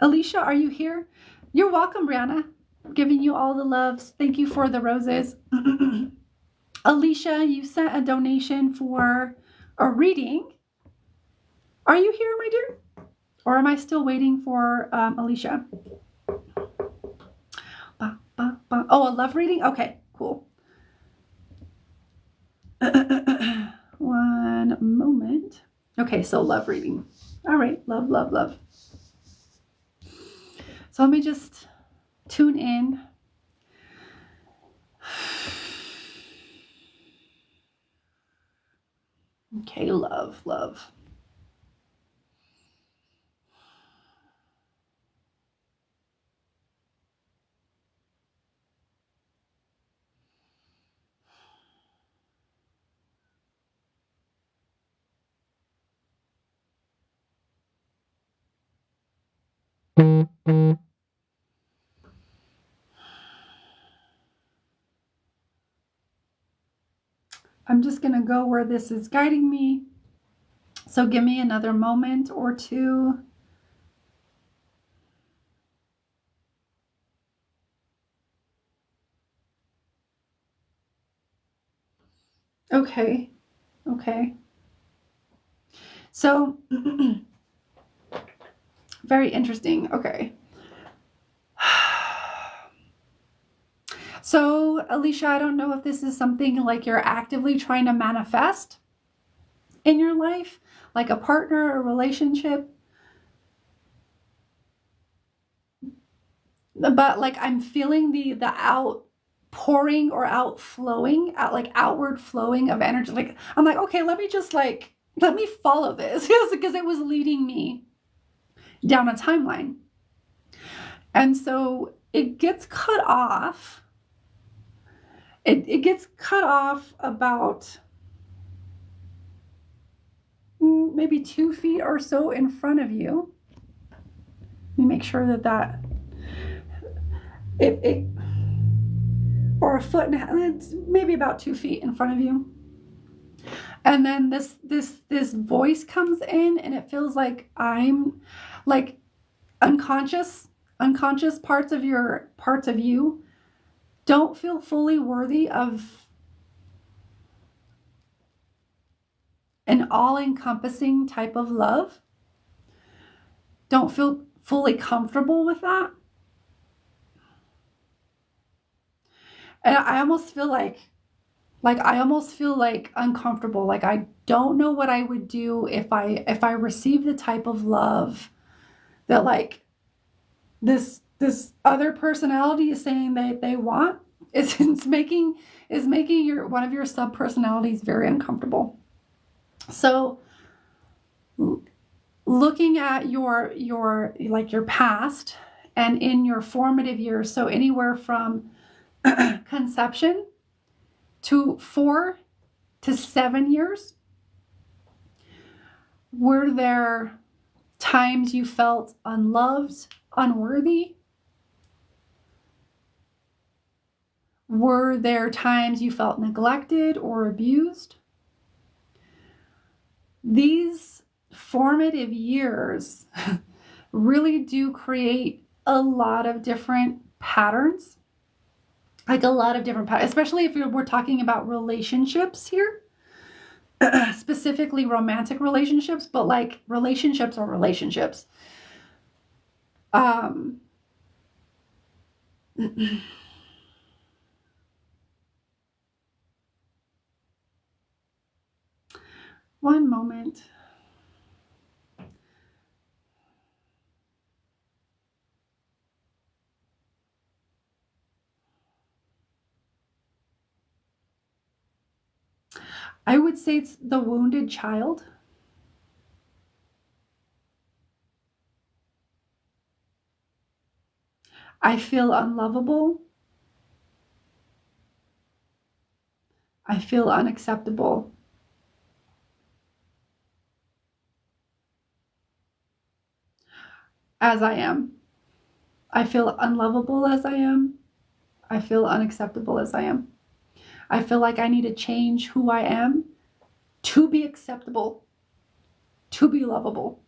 Speaker 1: Alicia, are you here? You're welcome, Brianna. Giving you all the loves. Thank you for the roses. Alicia, you sent a donation for a reading. Are you here, my dear? Or am I still waiting for Alicia? Oh, a love reading? Okay, cool. 1 moment. Okay, so love reading. All right, love. So let me just tune in. Okay, love. I'm just going to go where this is guiding me. So give me another moment or two. Okay. So, very interesting. Okay. So, Alicia, I don't know if this is something like you're actively trying to manifest in your life, like a partner, a relationship. But like I'm feeling the outpouring or outflowing, like outward flowing of energy. Like I'm like, okay, let me follow this because it was leading me down a timeline. And so it gets cut off. It gets cut off about maybe 2 feet or so in front of you. Let me make sure that it or a foot and a half, it's maybe about 2 feet in front of you. And then this voice comes in, and it feels like I'm like unconscious parts of you don't feel fully worthy of an all-encompassing type of love. Don't feel fully comfortable with that. And I almost feel like uncomfortable. Like I don't know what I would do if I received the type of love that like this other personality is saying that they want. It's making one of your sub personalities very uncomfortable. So looking at your past and in your formative years, so anywhere from conception to 4 to 7 years, were there times you felt unloved, unworthy? Were there times you felt neglected or abused? These formative years really do create a lot of different patterns, especially if we're talking about relationships here, specifically romantic relationships, but like relationships are relationships. One moment. I would say it's the wounded child. I feel unlovable. I feel unacceptable. As I am. I feel unlovable as I am. I feel unacceptable as I am. I feel like I need to change who I am to be acceptable, to be lovable.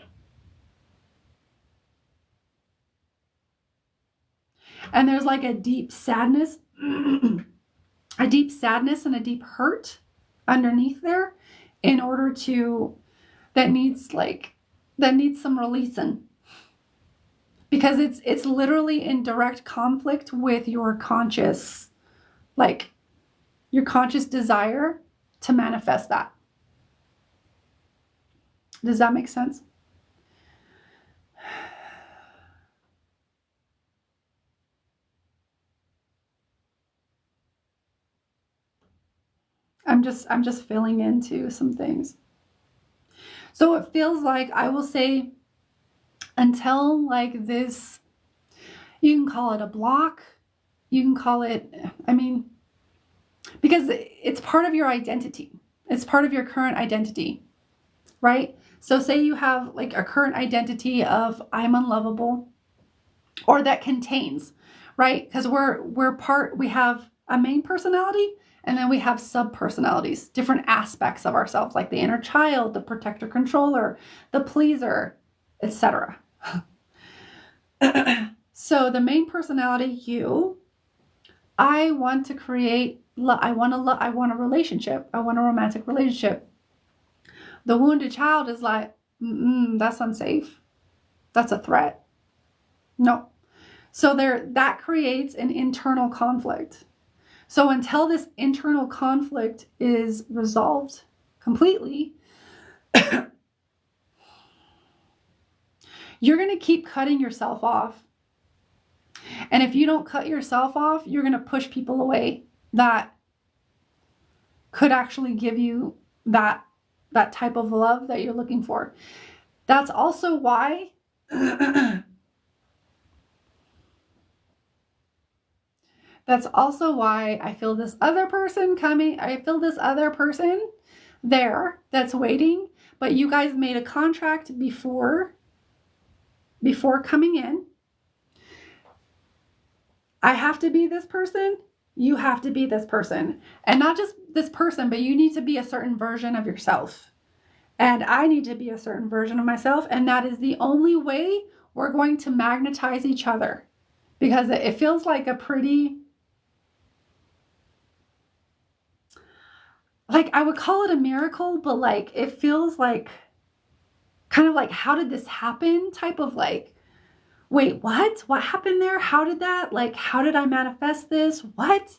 Speaker 1: And there's like a deep sadness, and a deep hurt underneath there in order to, that needs some releasing. Because it's literally in direct conflict with your conscious desire to manifest that. Does that make sense? I'm just filling into some things. So it feels like, I will say, until like this, you can call it a block, you can call it, because it's part of your identity. It's part of your current identity, right? So say you have like a current identity of I'm unlovable, or that contains, right? Because we have a main personality, and then we have sub-personalities, different aspects of ourselves, like the inner child, the protector controller, the pleaser, etc. So the main personality, you, I want to create, I want a relationship. I want a romantic relationship. The wounded child is like, that's unsafe. That's a threat. No. So that creates an internal conflict. So until this internal conflict is resolved completely, you're going to keep cutting yourself off. And if you don't cut yourself off, you're going to push people away that could actually give you that type of love that you're looking for. That's also why I feel this other person coming. I feel this other person there that's waiting, but you guys made a contract before coming in. I have to be this person. You have to be this person. And not just this person, but you need to be a certain version of yourself. And I need to be a certain version of myself. And that is the only way we're going to magnetize each other. Because it feels like a pretty, like, I would call it a miracle, but like, it feels like kind of like, how did this happen type of like, wait, what happened there? How did I manifest this? What?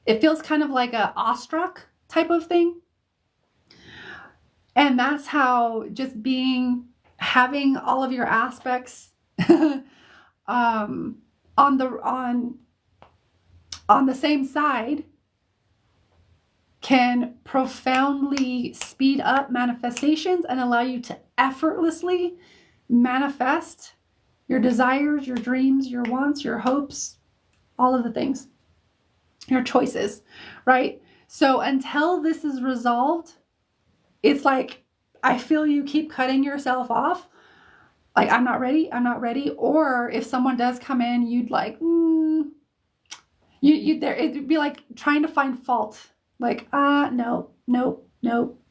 Speaker 1: It feels kind of like a awestruck type of thing. And that's how just having all of your aspects on the same side can profoundly speed up manifestations and allow you to effortlessly manifest your desires, your dreams, your wants, your hopes, all of the things, your choices, right? So until this is resolved, it's like, I feel you keep cutting yourself off. Like, I'm not ready. Or if someone does come in, you'd like, you there, it'd be like trying to find fault. Like, no, I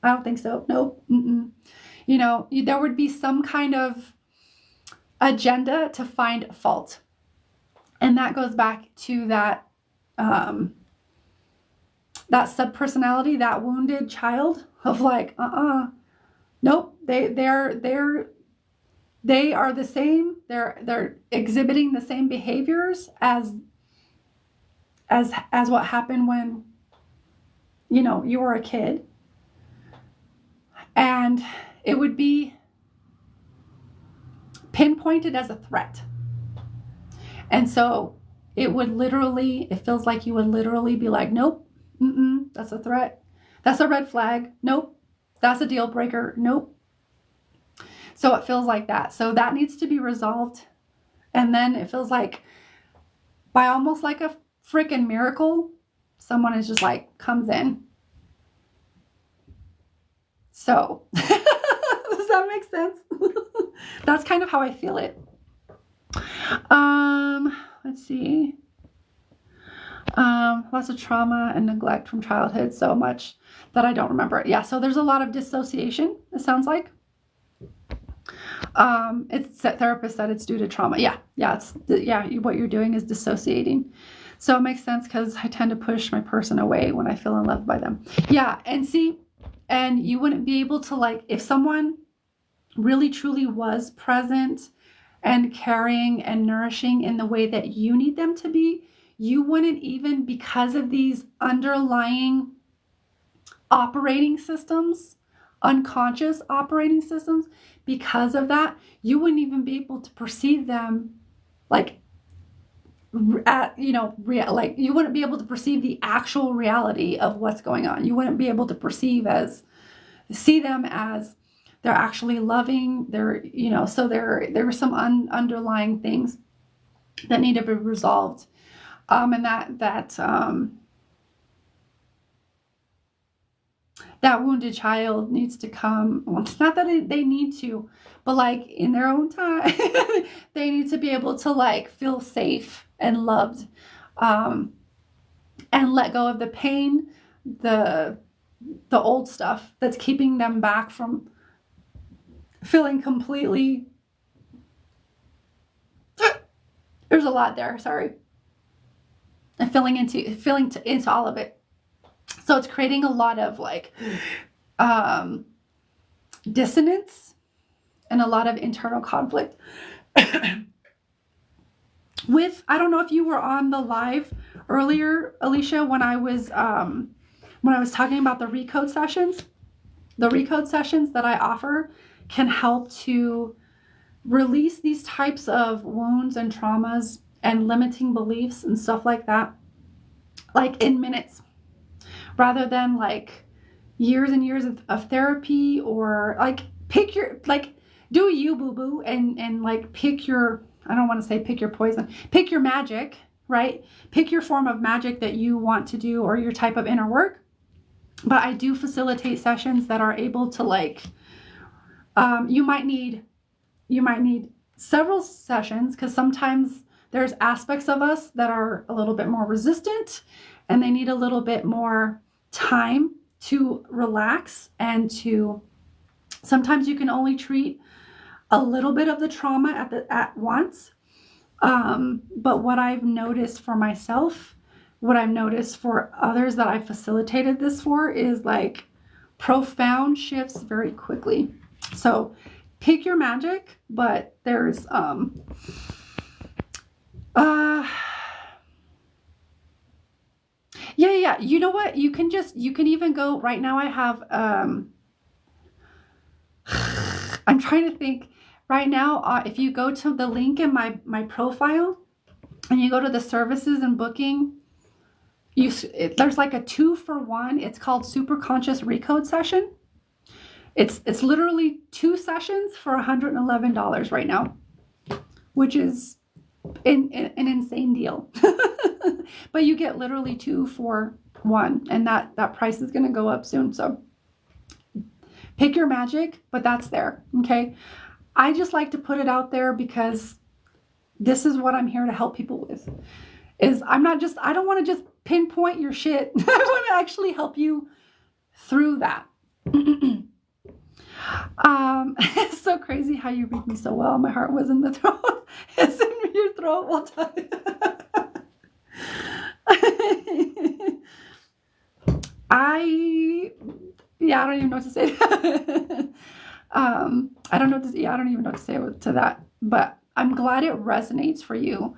Speaker 1: don't think so. Nope. There would be some kind of agenda to find fault. And that goes back to that, that subpersonality, that wounded child of like, nope, they are the same. They're exhibiting the same behaviors as what happened when, you were a kid. And it would be pinpointed as a threat. And so it feels like you would literally be like, nope, that's a threat. That's a red flag. Nope. That's a deal breaker. Nope. So it feels like that. So that needs to be resolved. And then it feels like, by almost like a freaking miracle, someone is just like, comes in. So does that make sense? That's kind of how I feel it. Let's see. Lots of trauma and neglect from childhood, so much that I don't remember it. Yeah, so there's a lot of dissociation, it sounds like. It's therapist said it's due to trauma. What you're doing is dissociating. So it makes sense, because I tend to push my person away when I feel unloved by them. Yeah, and you wouldn't be able to, like, if someone really truly was present and caring and nourishing in the way that you need them to be, you wouldn't even, because of these underlying operating systems, unconscious operating systems, because of that, you wouldn't even be able to perceive them like, like, you wouldn't be able to perceive the actual reality of what's going on. You wouldn't be able to see them as they're actually loving. So there were some underlying things that need to be resolved. And that wounded child needs to come. Well, it's not that they need to, but like in their own time, they need to be able to like feel safe and loved, and let go of the pain, the old stuff that's keeping them back from feeling completely. There's a lot there. Sorry. And feeling into all of it. So it's creating a lot of like dissonance and a lot of internal conflict. I don't know if you were on the live earlier, Alicia, when I was talking about the recode sessions. The recode sessions that I offer can help to release these types of wounds and traumas and limiting beliefs and stuff like that, like in minutes, rather than like years and years of therapy, or like do you boo-boo and like pick your, I don't want to say pick your poison, pick your magic, right? Pick your form of magic that you want to do, or your type of inner work. But I do facilitate sessions that are able to like, you might need several sessions, because sometimes there's aspects of us that are a little bit more resistant, and they need a little bit more time to relax, and sometimes you can only treat a little bit of the trauma at once. But what I've noticed for myself, what I've noticed for others that I facilitated this for, is like profound shifts very quickly. So pick your magic, but there's yeah. You know what? You can even go right now. I have I'm trying to think right now. If you go to the link in my profile and you go to the services and booking, there's like a 2-for-1. It's called Super Conscious Recode Session. It's literally 2 sessions for $111 right now, which is an insane deal. But you get literally 2 for 1, and that price is going to go up soon. So pick your magic, but that's there. Okay. I just like to put it out there because this is what I'm here to help people with. I don't want to just pinpoint your shit. I want to actually help you through that. It's so crazy how you read me so well. My heart was in the throat. It's in your throat. We'll tell you. I don't even know what to say. I don't even know what to say to that, but I'm glad it resonates for you.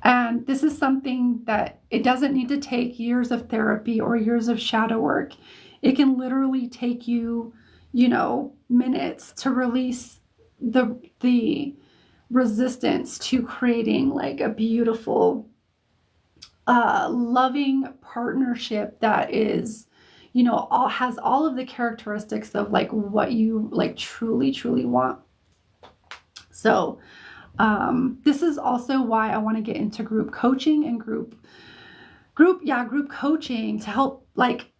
Speaker 1: And this is something that it doesn't need to take years of therapy or years of shadow work. It can literally take you, minutes to release the resistance to creating like a beautiful, loving partnership that is, has all of the characteristics of like what you like truly, truly want. So, this is also why I want to get into group coaching and group coaching to help like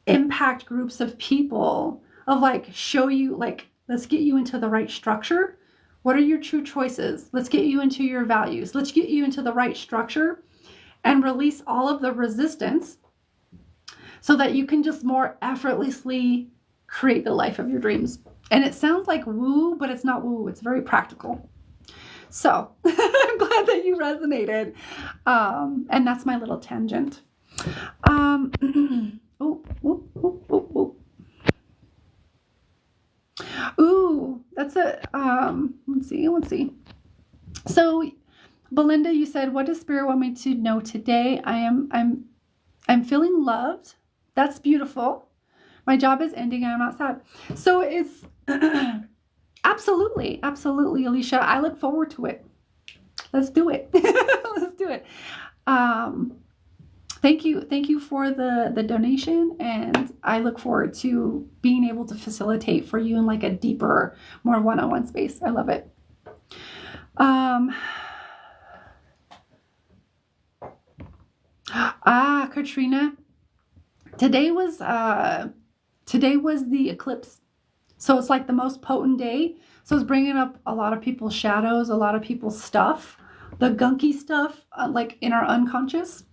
Speaker 1: impact groups of people, of like show you, like, let's get you into the right structure. What are your true choices? Let's get you into your values. Let's get you into the right structure and release all of the resistance so that you can just more effortlessly create the life of your dreams. And it sounds like woo, but it's not woo. It's very practical. So I'm glad that you resonated. And that's my little tangent. Ooh, that's a, let's see. So Belinda, you said, what does Spirit want me to know today? I'm feeling loved. That's beautiful. My job is ending and I'm not sad. So it's absolutely, Alicia. I look forward to it. Let's do it. Let's do it. Thank you for the donation, and I look forward to being able to facilitate for you in like a deeper, more one-on-one space. I love it. Katrina, today was the eclipse, so it's like the most potent day. So it's bringing up a lot of people's shadows, a lot of people's stuff, the gunky stuff, like in our unconscious.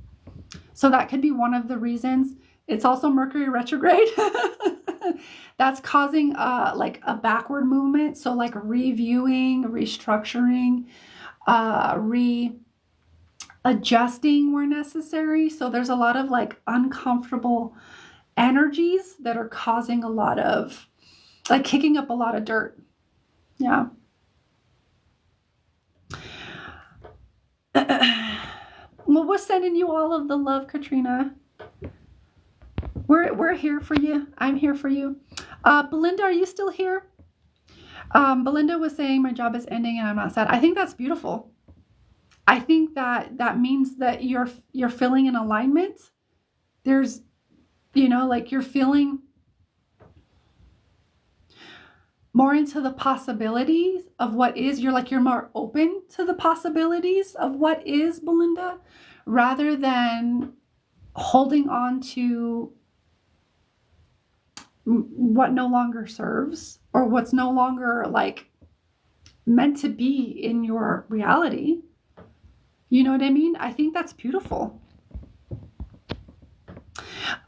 Speaker 1: So that could be one of the reasons. It's also Mercury retrograde. That's causing like a backward movement. So like reviewing, restructuring, readjusting where necessary. So there's a lot of like uncomfortable energies that are causing a lot of, like, kicking up a lot of dirt. Yeah. Well, we're sending you all of the love, Katrina. We're here for you. I'm here for you. Belinda, are you still here? Belinda was saying my job is ending and I'm not sad. I think that's beautiful. I think that means that you're feeling in alignment. There's, like you're feeling more into the possibilities of what is. You're more open to the possibilities of what is, Belinda, rather than holding on to what no longer serves or what's no longer like meant to be in your reality. You know what I mean? I think that's beautiful.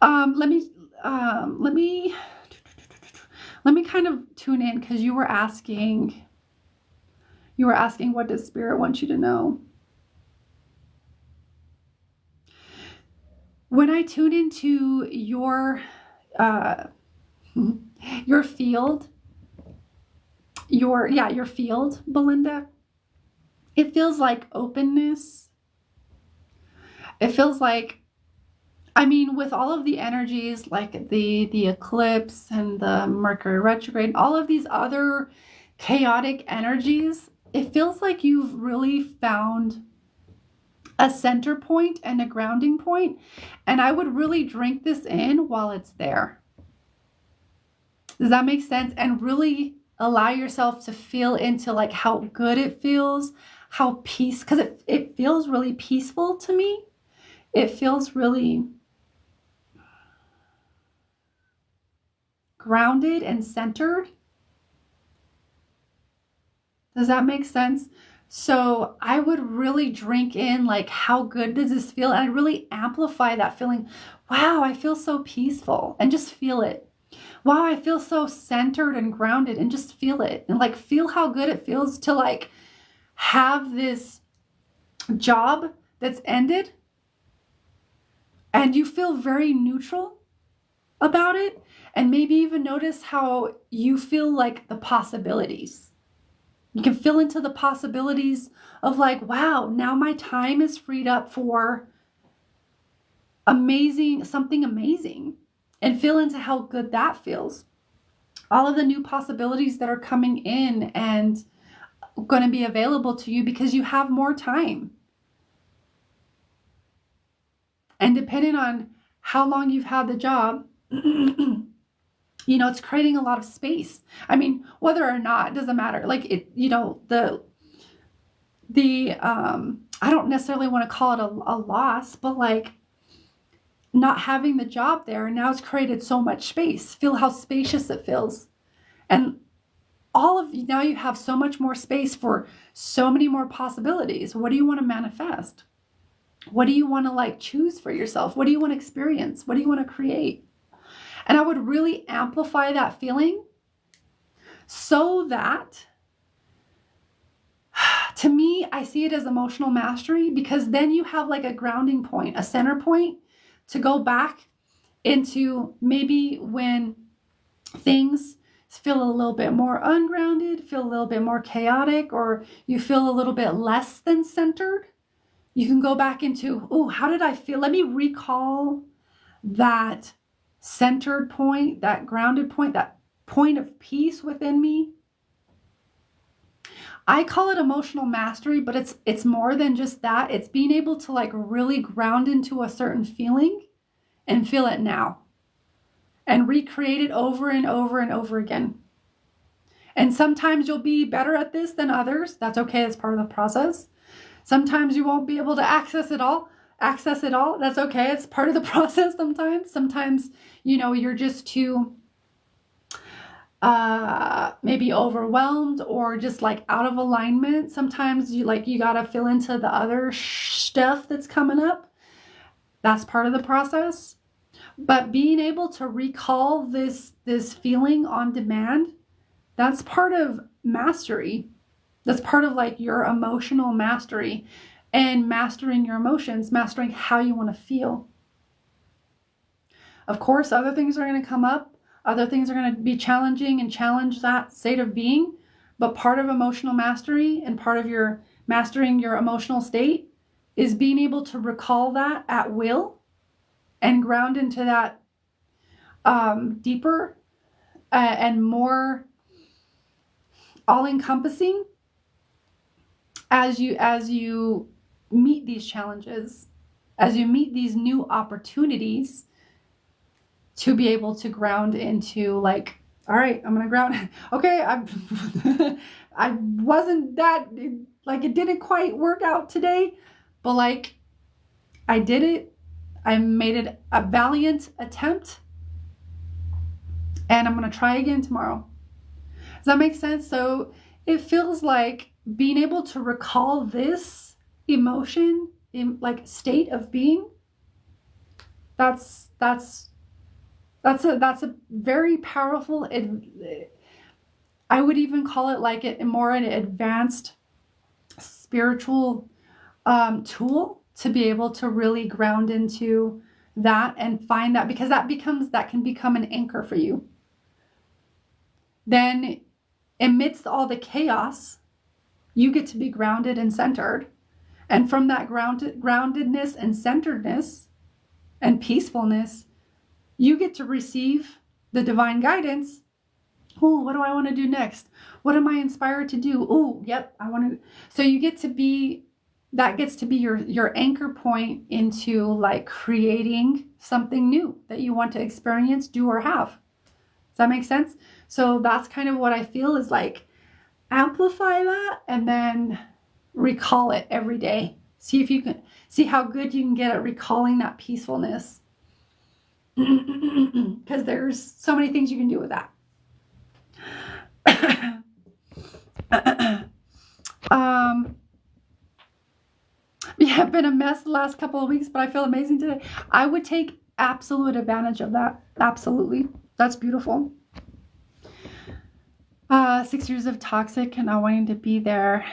Speaker 1: Let me kind of tune in, because you were asking what does Spirit want you to know? When I tune into your field, your field, Belinda, it feels like openness. It feels like, with all of the energies, like the eclipse and the Mercury retrograde, all of these other chaotic energies, it feels like you've really found a center point and a grounding point, and I would really drink this in while it's there. Does that make sense? And really allow yourself to feel into like how good it feels, how because it feels really peaceful to me. It feels really grounded and centered. Does that make sense? So I would really drink in like how good does this feel? And I really amplify that feeling. Wow, I feel so peaceful, and just feel it. Wow, I feel so centered and grounded, and just feel it. And like feel how good it feels to like have this job that's ended and you feel very neutral about it. And maybe even notice how you feel like the possibilities. You can feel into the possibilities of like, wow, now my time is freed up for something amazing, and feel into how good that feels. All of the new possibilities that are coming in and going to be available to you because you have more time. And depending on how long you've had the job, it's creating a lot of space. I mean, whether or not, it doesn't matter. Like it, I don't necessarily want to call it a loss, but like not having the job there, now it's created so much space. Feel how spacious it feels. And now you have so much more space for so many more possibilities. What do you want to manifest? What do you want to like choose for yourself? What do you want to experience? What do you want to create? And I would really amplify that feeling so that, to me, I see it as emotional mastery, because then you have like a grounding point, a center point to go back into maybe when things feel a little bit more ungrounded, feel a little bit more chaotic, or you feel a little bit less than centered. You can go back into, oh, how did I feel? Let me recall that centered point, that grounded point, that point of peace within me. I call it emotional mastery, but it's more than just that. It's being able to like really ground into a certain feeling and feel it now and recreate it over and over and over again. And sometimes you'll be better at this than others. That's okay. That's part of the process. Sometimes you won't be able to access it all. That's okay. It's part of the process sometimes. You're just too maybe overwhelmed or just like out of alignment. Sometimes you gotta fill into the other stuff that's coming up. That's part of the process. But being able to recall this feeling on demand, that's part of mastery. That's part of like your emotional mastery, and mastering your emotions, mastering how you want to feel. Of course, other things are going to come up. Other things are going to be challenging and challenge that state of being. But part of emotional mastery and part of your mastering your emotional state is being able to recall that at will and ground into that deeper and more all-encompassing as you meet these challenges, as you meet these new opportunities, to be able to ground into like, all right, I'm gonna ground. Okay, I wasn't that, like, it didn't quite work out today, but like I did it. I made it a valiant attempt, and I'm gonna try again tomorrow. Does that make sense? So it feels like being able to recall this emotion in like state of being, that's a very powerful, I would even call it like more an advanced spiritual tool to be able to really ground into that and find that, because that can become an anchor for you. Then amidst all the chaos, you get to be grounded and centered. And from that groundedness and centeredness and peacefulness, you get to receive the divine guidance. Oh, what do I want to do next? What am I inspired to do? Oh, yep, I want to. So you get to be that gets to be your anchor point into like creating something new that you want to experience, do, or have. Does that make sense? So that's kind of what I feel is like, amplify that and then recall it every day. See if you can see how good you can get at recalling that peacefulness. Because there's so many things you can do with that. Yeah, I've been a mess the last couple of weeks, but I feel amazing today. I would take absolute advantage of that. Absolutely. That's beautiful. 6 years of toxic and not wanting to be there.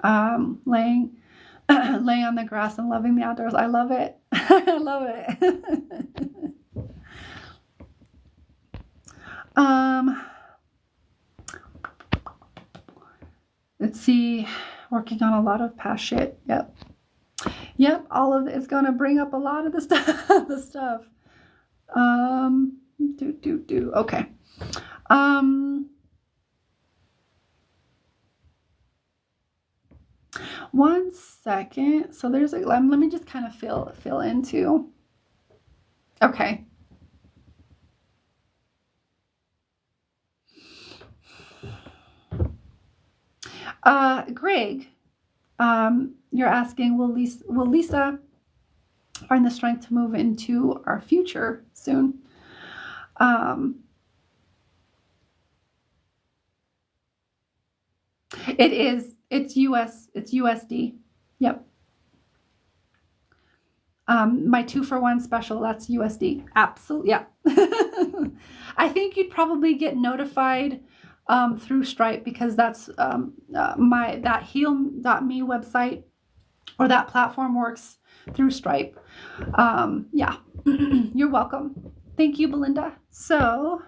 Speaker 1: Laying on the grass and loving the outdoors. I love it. I love it. Let's see. Working on a lot of past shit. Yep. All of it's gonna bring up a lot of the stuff. Okay. One second. So there's like, let me just kind of fill into. Okay. Greg, you're asking, will Lisa find the strength to move into our future soon? It is. It's USD. Yep. My 2-for-1 special, that's USD. Absolutely. Yeah. I think you'd probably get notified through Stripe, because that's that heal.me website, or that platform works through Stripe. Yeah. You're welcome. Thank you, Belinda. So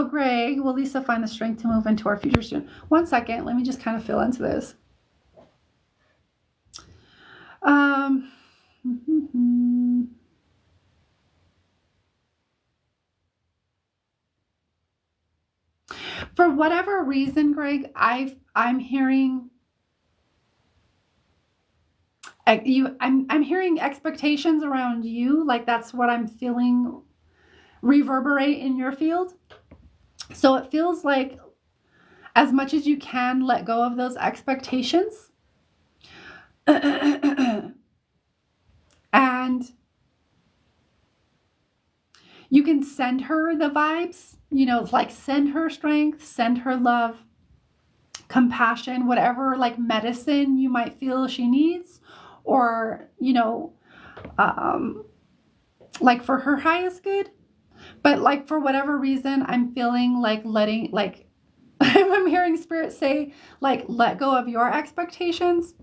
Speaker 1: Greg, will Lisa find the strength to move into our future soon? One second. Let me just kind of fill into this. For whatever reason, Greg, I'm hearing I'm hearing expectations around you, like that's what I'm feeling reverberate in your field. So it feels like, as much as you can, let go of those expectations. And you can send her the vibes, like send her strength, send her love, compassion, whatever like medicine you might feel she needs, or, like for her highest good. But like for whatever reason, I'm feeling like I'm hearing Spirit say, like, let go of your expectations,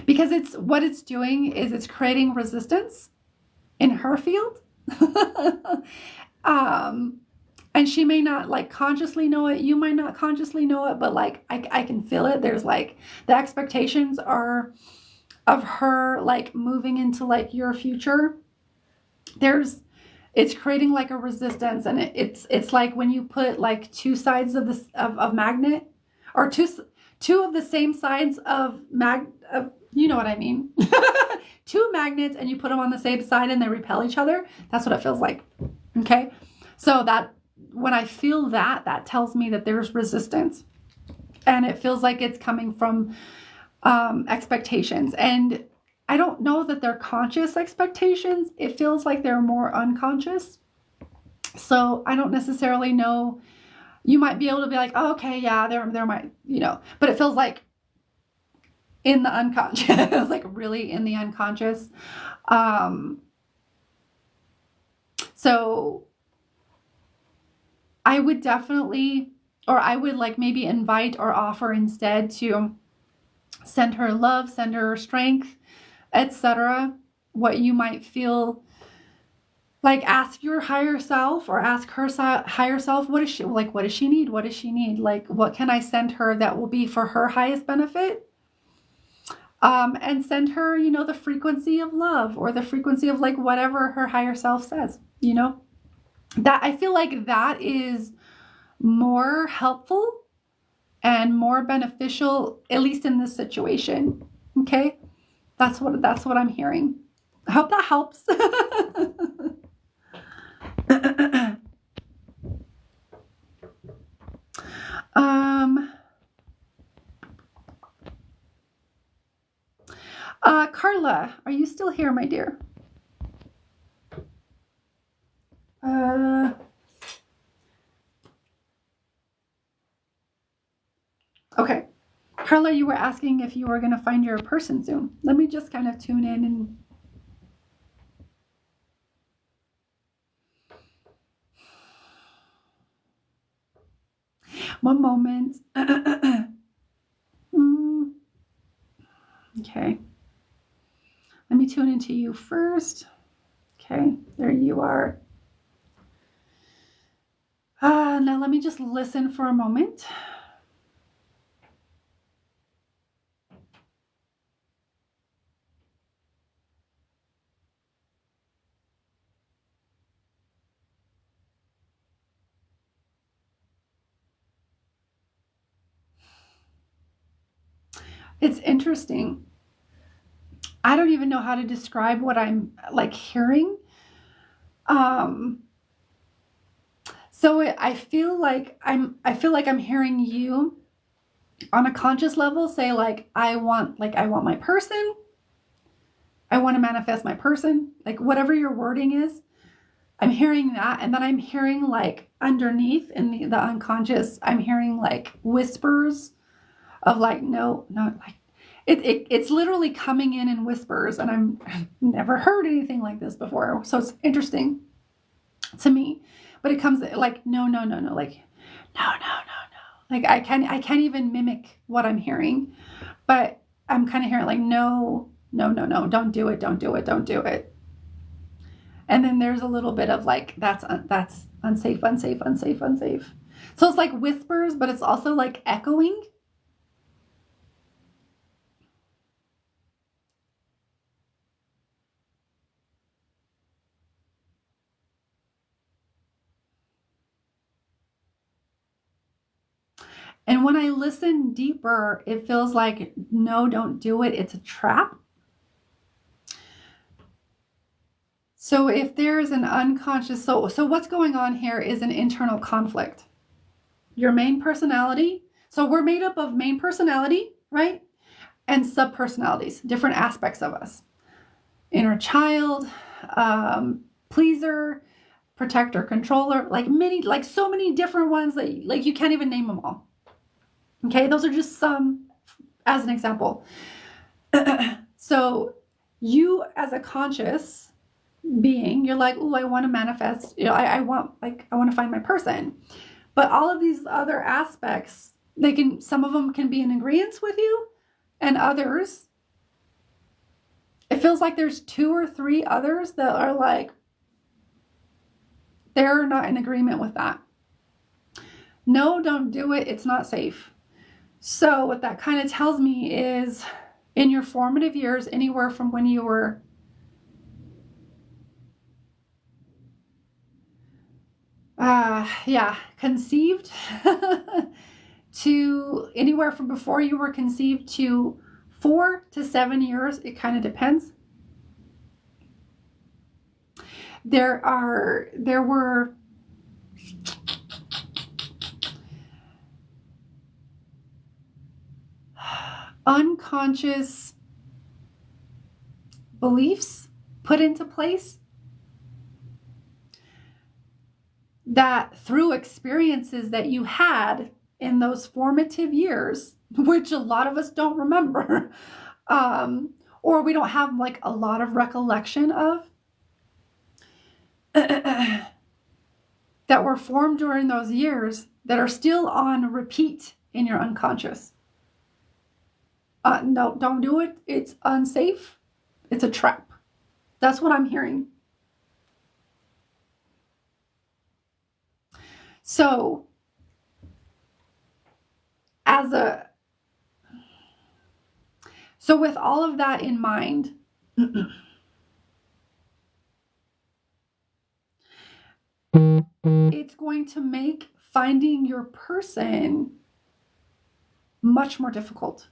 Speaker 1: because it's doing is it's creating resistance in her field. And she may not like consciously know it. You might not consciously know it, but like I can feel it. There's like the expectations are of her like moving into like your future. It's creating like a resistance, and it's like when you put like two sides of this of magnet, or two of the same sides of you know what I mean. Two magnets, and you put them on the same side and they repel each other. That's what it feels like. Okay. So that when I feel that tells me that there's resistance, and it feels like it's coming from expectations. And I don't know that they're conscious expectations. It feels like they're more unconscious. So I don't necessarily know. You might be able to be like, oh, okay, yeah, there might, but it feels like in the unconscious, like really in the unconscious. So I would definitely, or I would like maybe invite or offer instead to send her love, send her strength, etc. What you might feel like, ask your higher self, or ask her higher self, what does she need? What does she need? Like, what can I send her that will be for her highest benefit? And send her, the frequency of love, or the frequency of like whatever her higher self says, that I feel like that is more helpful and more beneficial, at least in this situation. Okay? That's what I'm hearing. I hope that helps. Carla, are you still here, my dear? Okay. Carla, you were asking if you were going to find your person soon. Let me just kind of tune in and one moment. Okay. Let me tune into you first. Okay, there you are. Now let me just listen for a moment. It's interesting. I don't even know how to describe what I'm like hearing. So I feel like I'm hearing you on a conscious level say like I want my person. I want to manifest my person. Like whatever your wording is, I'm hearing that, and then I'm hearing like underneath in the unconscious, I'm hearing like whispers of like no, like it's literally coming in whispers, and I've never heard anything like this before, so it's interesting to me. But it comes like no, like no, like I can't even mimic what I'm hearing, but I'm kind of hearing like no, don't do it, don't do it. And then there's a little bit of like that's unsafe. So it's like whispers, but it's also like echoing. And when I listen deeper, it feels like, no, don't do it. It's a trap. So if there's an unconscious, so what's going on here is an internal conflict. Your main personality. So we're made up of main personality, right? And subpersonalities, different aspects of us. Inner child, pleaser, protector, controller, like so many different ones that like you can't even name them all. Okay, those are just some as an example. So you as a conscious being, you're like, oh, I want to manifest, I want to find my person. But all of these other aspects, some of them can be in agreement with you, and others, it feels like there's 2 or 3 others that are like, they're not in agreement with that. No, don't do it. It's not safe. So what that kind of tells me is in your formative years, anywhere from when you were conceived to anywhere from before you were conceived to 4 to 7 years, it kind of depends. There were unconscious beliefs put into place that through experiences that you had in those formative years, which a lot of us don't remember, or we don't have like a lot of recollection of, that were formed during those years that are still on repeat in your unconscious. No, don't do it. It's unsafe. It's a trap. That's what I'm hearing. So, with all of that in mind, it's going to make finding your person much more difficult.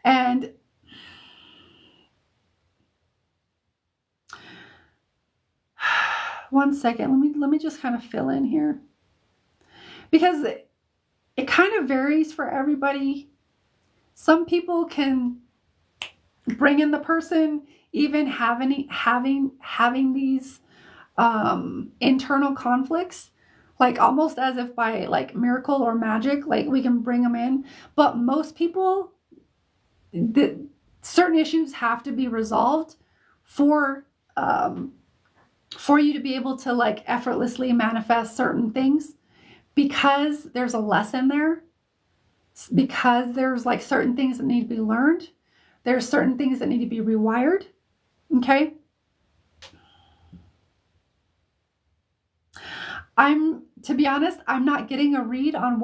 Speaker 1: And one second, let me just kind of fill in here, because it kind of varies for everybody. Some people can bring in the person, even having these internal conflicts, like almost as if by like miracle or magic, like we can bring them in. But most people, certain issues have to be resolved for you to be able to like effortlessly manifest certain things, because there's a lesson there, because there's like certain things that need to be learned. There's certain things that need to be rewired. Okay. To be honest, I'm not getting a read on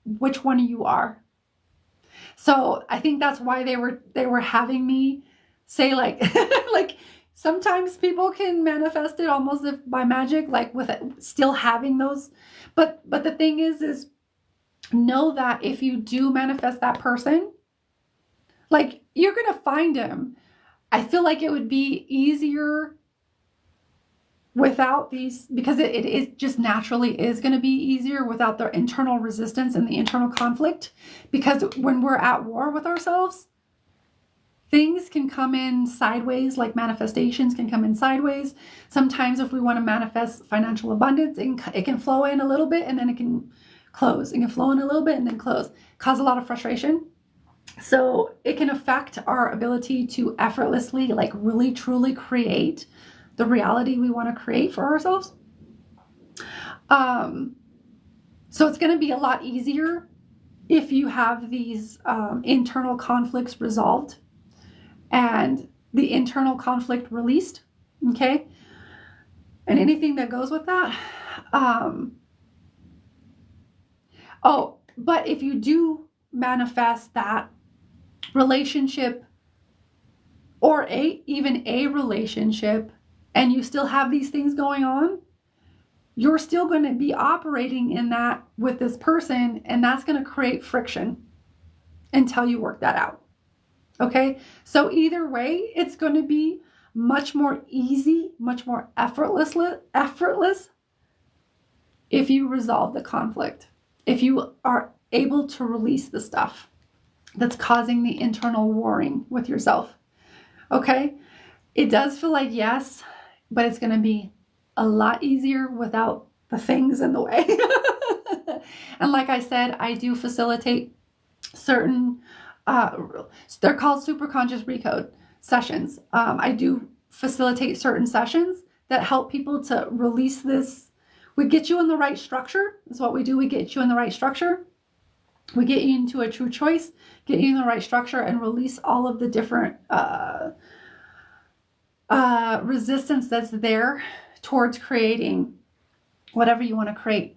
Speaker 1: which one you are. So I think that's why they were having me say like, like sometimes people can manifest it almost if by magic, like with it, still having those. But the thing is know that if you do manifest that person, like you're going to find him. I feel like it would be easier without these, because it just naturally is going to be easier without the internal resistance and the internal conflict. Because when we're at war with ourselves, things can come in sideways, like manifestations can come in sideways. Sometimes if we want to manifest financial abundance, it can flow in a little bit and then it can close. It can flow in a little bit and then close, cause a lot of frustration. So it can affect our ability to effortlessly, like really truly create the reality we want to create for ourselves. So it's going to be a lot easier if you have these internal conflicts resolved and the internal conflict released. Okay. And anything that goes with that. But if you do manifest that relationship or even a relationship, and you still have these things going on, you're still going to be operating in that with this person, and that's going to create friction until you work that out. Okay? So either way, it's going to be much more easy, much more effortless if you resolve the conflict, if you are able to release the stuff that's causing the internal warring with yourself. Okay? It does feel like yes, but it's going to be a lot easier without the things in the way. And like I said, I do facilitate certain, they're called super conscious recode sessions. I do facilitate certain sessions that help people to release this. We get you in the right structure. That's what we do. We get you in the right structure. We get you into a true choice, get you in the right structure, and release all of the different resistance that's there towards creating whatever you want to create.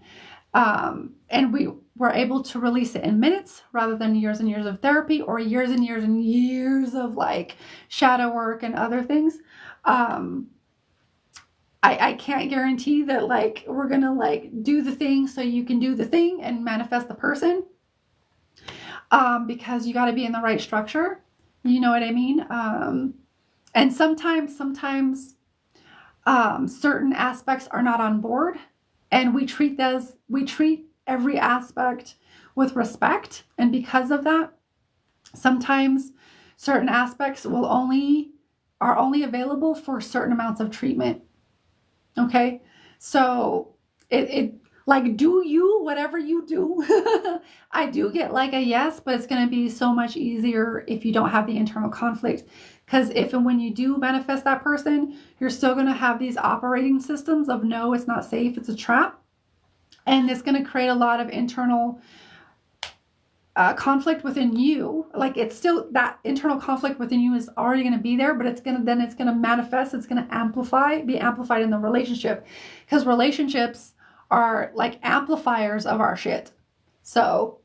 Speaker 1: And we were able to release it in minutes rather than years and years of therapy or years and years and years of like shadow work and other things. I can't guarantee that like we're going to like do the thing so you can do the thing and manifest the person. Because you got to be in the right structure. You know what I mean? And sometimes certain aspects are not on board, and we treat every aspect with respect. And because of that, sometimes certain aspects are only available for certain amounts of treatment. Okay. So it like, do you, whatever you do, I do get like a yes, but it's going to be so much easier if you don't have the internal conflict. Because if and when you do manifest that person, you're still going to have these operating systems of no, it's not safe, it's a trap. And it's going to create a lot of internal conflict within you. Like it's still, that internal conflict within you is already going to be there, but it's going to manifest, it's going to be amplified in the relationship. Because relationships are like amplifiers of our shit. So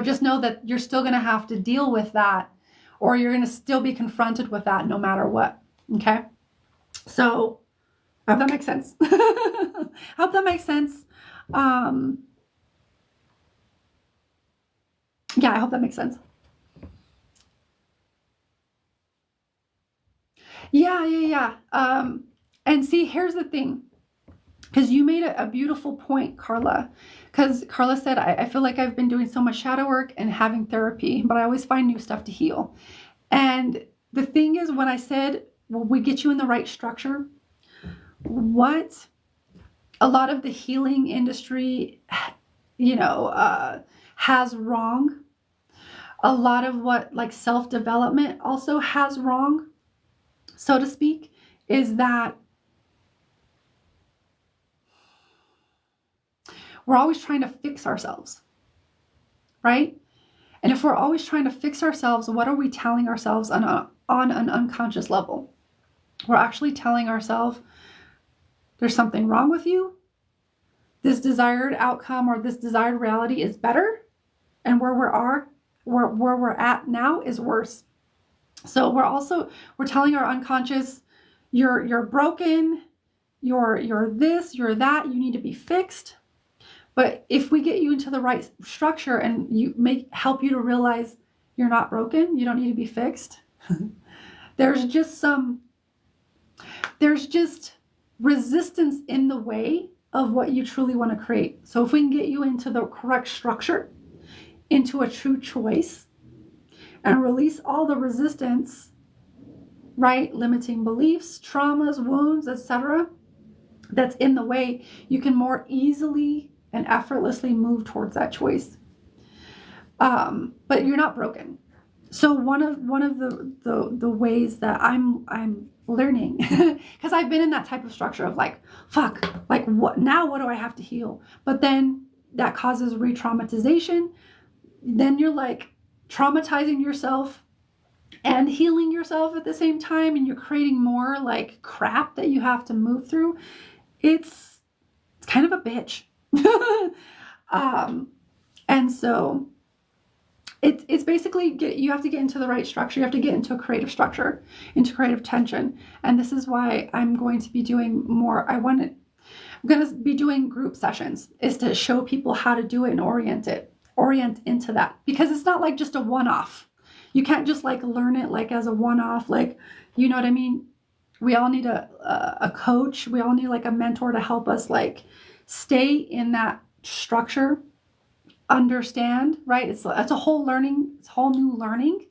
Speaker 1: just know that you're still going to have to deal with that, or you're going to still be confronted with that no matter what. Okay. So I hope that makes sense. Hope that makes sense. Yeah, I hope that makes sense. Yeah, yeah, yeah. And see, here's the thing, because you made a beautiful point, Carla. Because Carla said, I feel like I've been doing so much shadow work and having therapy, but I always find new stuff to heal. And the thing is, when I said, well, we get you in the right structure, what a lot of the healing industry, has wrong, a lot of what like self-development also has wrong, so to speak, is that we're always trying to fix ourselves, right? And if we're always trying to fix ourselves, what are we telling ourselves on an unconscious level? We're actually telling ourselves there's something wrong with you. This desired outcome or this desired reality is better. And where we're at now is worse. So we're telling our unconscious, you're broken, you're this, you're that, you need to be fixed. But if we get you into the right structure and help you to realize you're not broken, you don't need to be fixed. there's just resistance in the way of what you truly want to create. So if we can get you into the correct structure, into a true choice, and release all the resistance, right? Limiting beliefs, traumas, wounds, etc., that's in the way, you can more easily and effortlessly move towards that choice. But you're not broken. So one of the ways that I'm learning, because I've been in that type of structure of like, fuck, like what do I have to heal? But then that causes re-traumatization. Then you're like traumatizing yourself and healing yourself at the same time, and you're creating more like crap that you have to move through. It's kind of a bitch. And so it's basically you have to get into the right structure. You have to get into a creative structure, into creative tension. And this is why I'm going to be doing more. I'm going to be doing group sessions, is to show people how to do it and orient into that, because it's not like just a one-off. You can't just like learn it like as a one-off, like, you know what I mean? We all need a coach. We all need like a mentor to help us like stay in that structure, understand, right? It's a whole learning, it's whole new learning.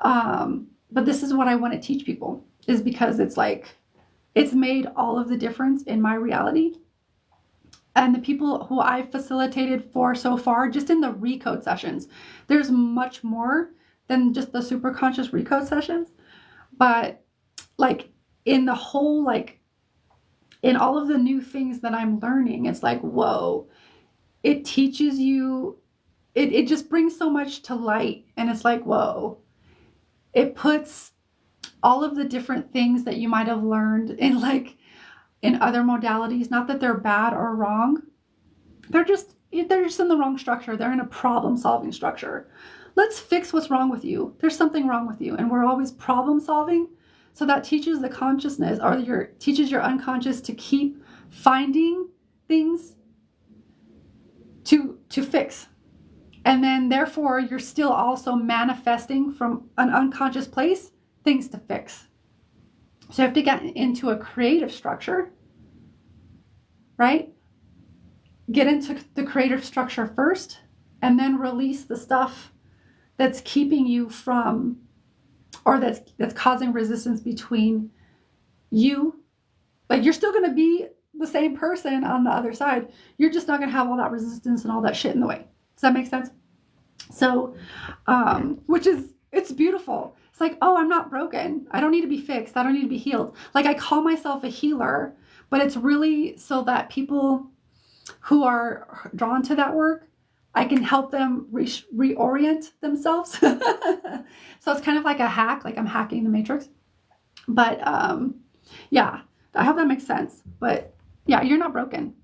Speaker 1: But this is what I want to teach people, is because it's like, it's made all of the difference in my reality. And the people who I've facilitated for so far, just in the recode sessions, there's much more than just the super conscious recode sessions. But like in the whole, like in all of the new things that I'm learning, it's like, whoa, it teaches you, it just brings so much to light. And it's like, whoa, it puts all of the different things that you might have learned in other modalities, not that they're bad or wrong. They're just in the wrong structure. They're in a problem solving structure. Let's fix what's wrong with you. There's something wrong with you. And we're always problem solving. So that teaches the consciousness, or teaches your unconscious to keep finding things to fix. And then therefore you're still also manifesting from an unconscious place things to fix. So you have to get into a creative structure, right? Get into the creative structure first, and then release the stuff that's keeping you from, or that's causing resistance between you. Like, you're still going to be the same person on the other side. You're just not going to have all that resistance and all that shit in the way. Does that make sense? So, it's beautiful. It's like, oh, I'm not broken. I don't need to be fixed. I don't need to be healed. Like, I call myself a healer, but it's really so that people who are drawn to that work, I can help them reorient themselves. So it's kind of like a hack, like I'm hacking the matrix. But yeah, I hope that makes sense. But yeah, you're not broken.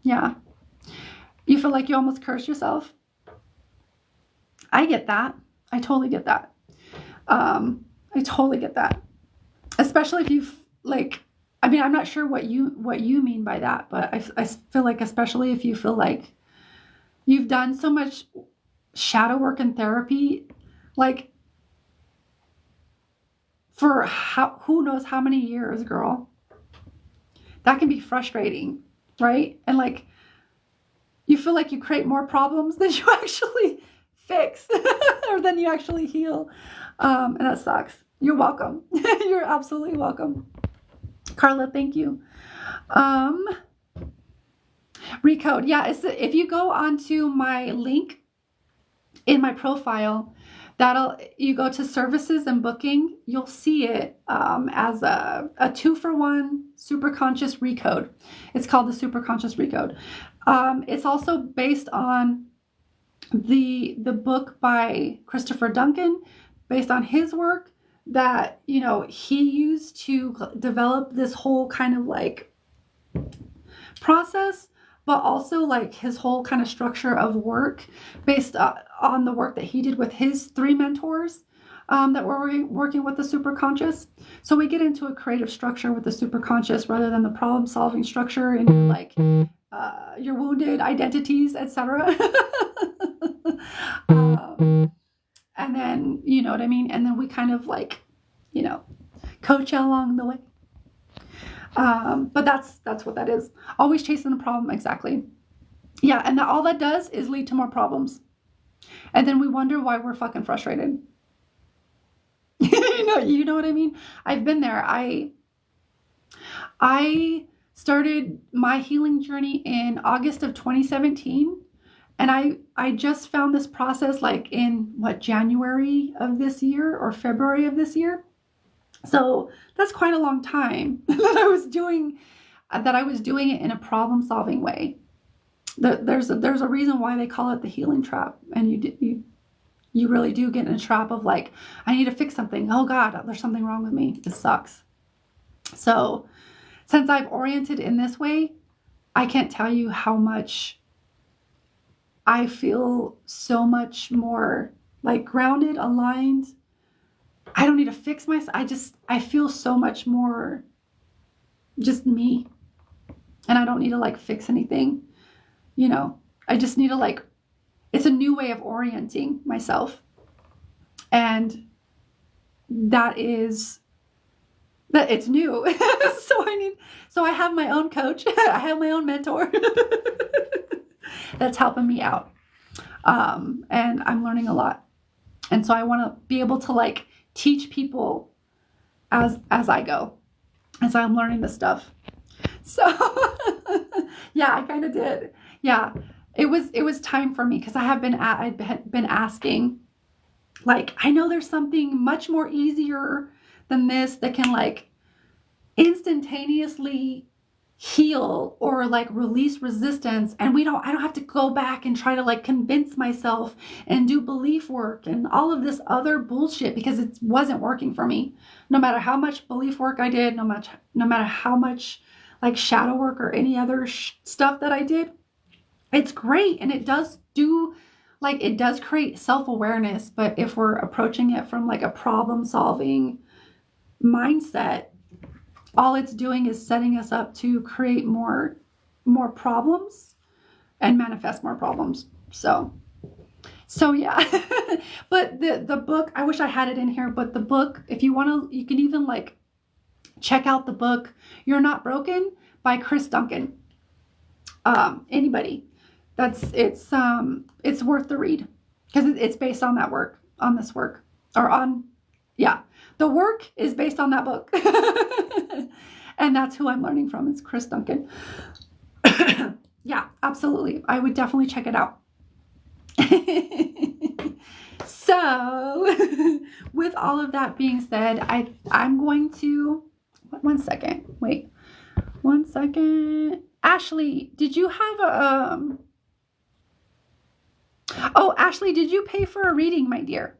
Speaker 1: Yeah. You feel like you almost cursed yourself. I get that. I totally get that. I totally get that. Especially if you've like, I mean, I'm not sure what you mean by that, but I feel like, especially if you feel like you've done so much shadow work and therapy, like for who knows how many years, girl. That can be frustrating, right? And like you feel like you create more problems than you actually fix or than you actually heal. And that sucks. You're welcome. You're absolutely welcome. Carla, thank you. Recode. Yeah, if you go onto my link in my profile, you go to services and booking, you'll see it as a 2-for-1 super conscious recode. It's called the super conscious recode. It's also based on the book by Christopher Duncan, based on his work that he used to develop this whole kind of like process, but also like his whole kind of structure of work based on the work that he did with his 3 mentors that were working with the superconscious. So we get into a creative structure with the superconscious rather than the problem-solving structure and like your wounded identities, etc. And then, you know what I mean? And then we kind of like, coach along the way. But that's what that is. Always chasing the problem. Exactly. Yeah. And all that does is lead to more problems. And then we wonder why we're fucking frustrated. You know what I mean? I've been there. I started my healing journey in August of 2017. And I just found this process like in January of this year or February of this year. So that's quite a long time that I was doing it in a problem-solving way. There's a reason why they call it the healing trap, and you really do get in a trap of like, I need to fix something. Oh God, there's something wrong with me. This sucks. So since I've oriented in this way, I can't tell you how much I feel so much more like grounded, aligned. I don't need to fix myself. I feel so much more just me. And I don't need to like fix anything. I just need to like, it's a new way of orienting myself. And that it's new. So I have my own coach. I have my own mentor that's helping me out. And I'm learning a lot. And so I want to be able to like teach people as I go, as I'm learning this stuff. So yeah, I kind of did. Yeah, it was time for me because I've been asking, like, I know there's something much more easier than this that can like instantaneously heal or like release resistance, and I don't have to go back and try to like convince myself and do belief work and all of this other bullshit because it wasn't working for me. No matter how much belief work I did, no matter how much like shadow work or any other stuff that I did, it's great and it does create self-awareness. But if we're approaching it from like a problem-solving mindset, all it's doing is setting us up to create more problems and manifest more problems. So yeah. But the book, I wish I had it in here, but the book, if you want to, you can even like check out the book You're Not Broken by Chris Duncan. Anybody, it's worth the read because it's based on that work, on this work, or on, yeah, the work is based on that book. And that's who I'm learning from, is Chris Duncan. Yeah, absolutely. I would definitely check it out. So with all of that being said, I'm going to, one second. Ashley, did you have Ashley, did you pay for a reading, my dear?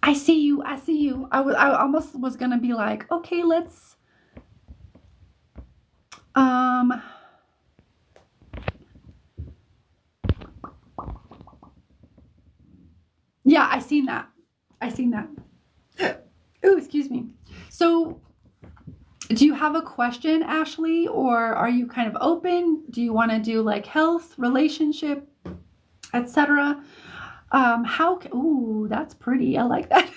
Speaker 1: I see you. I almost was going to be like, okay, let's, yeah, I seen that. Ooh, excuse me. So Do you have a question, Ashley, or are you kind of open? Do you want to do like health, relationship, etc.? Ooh, that's pretty. I like that.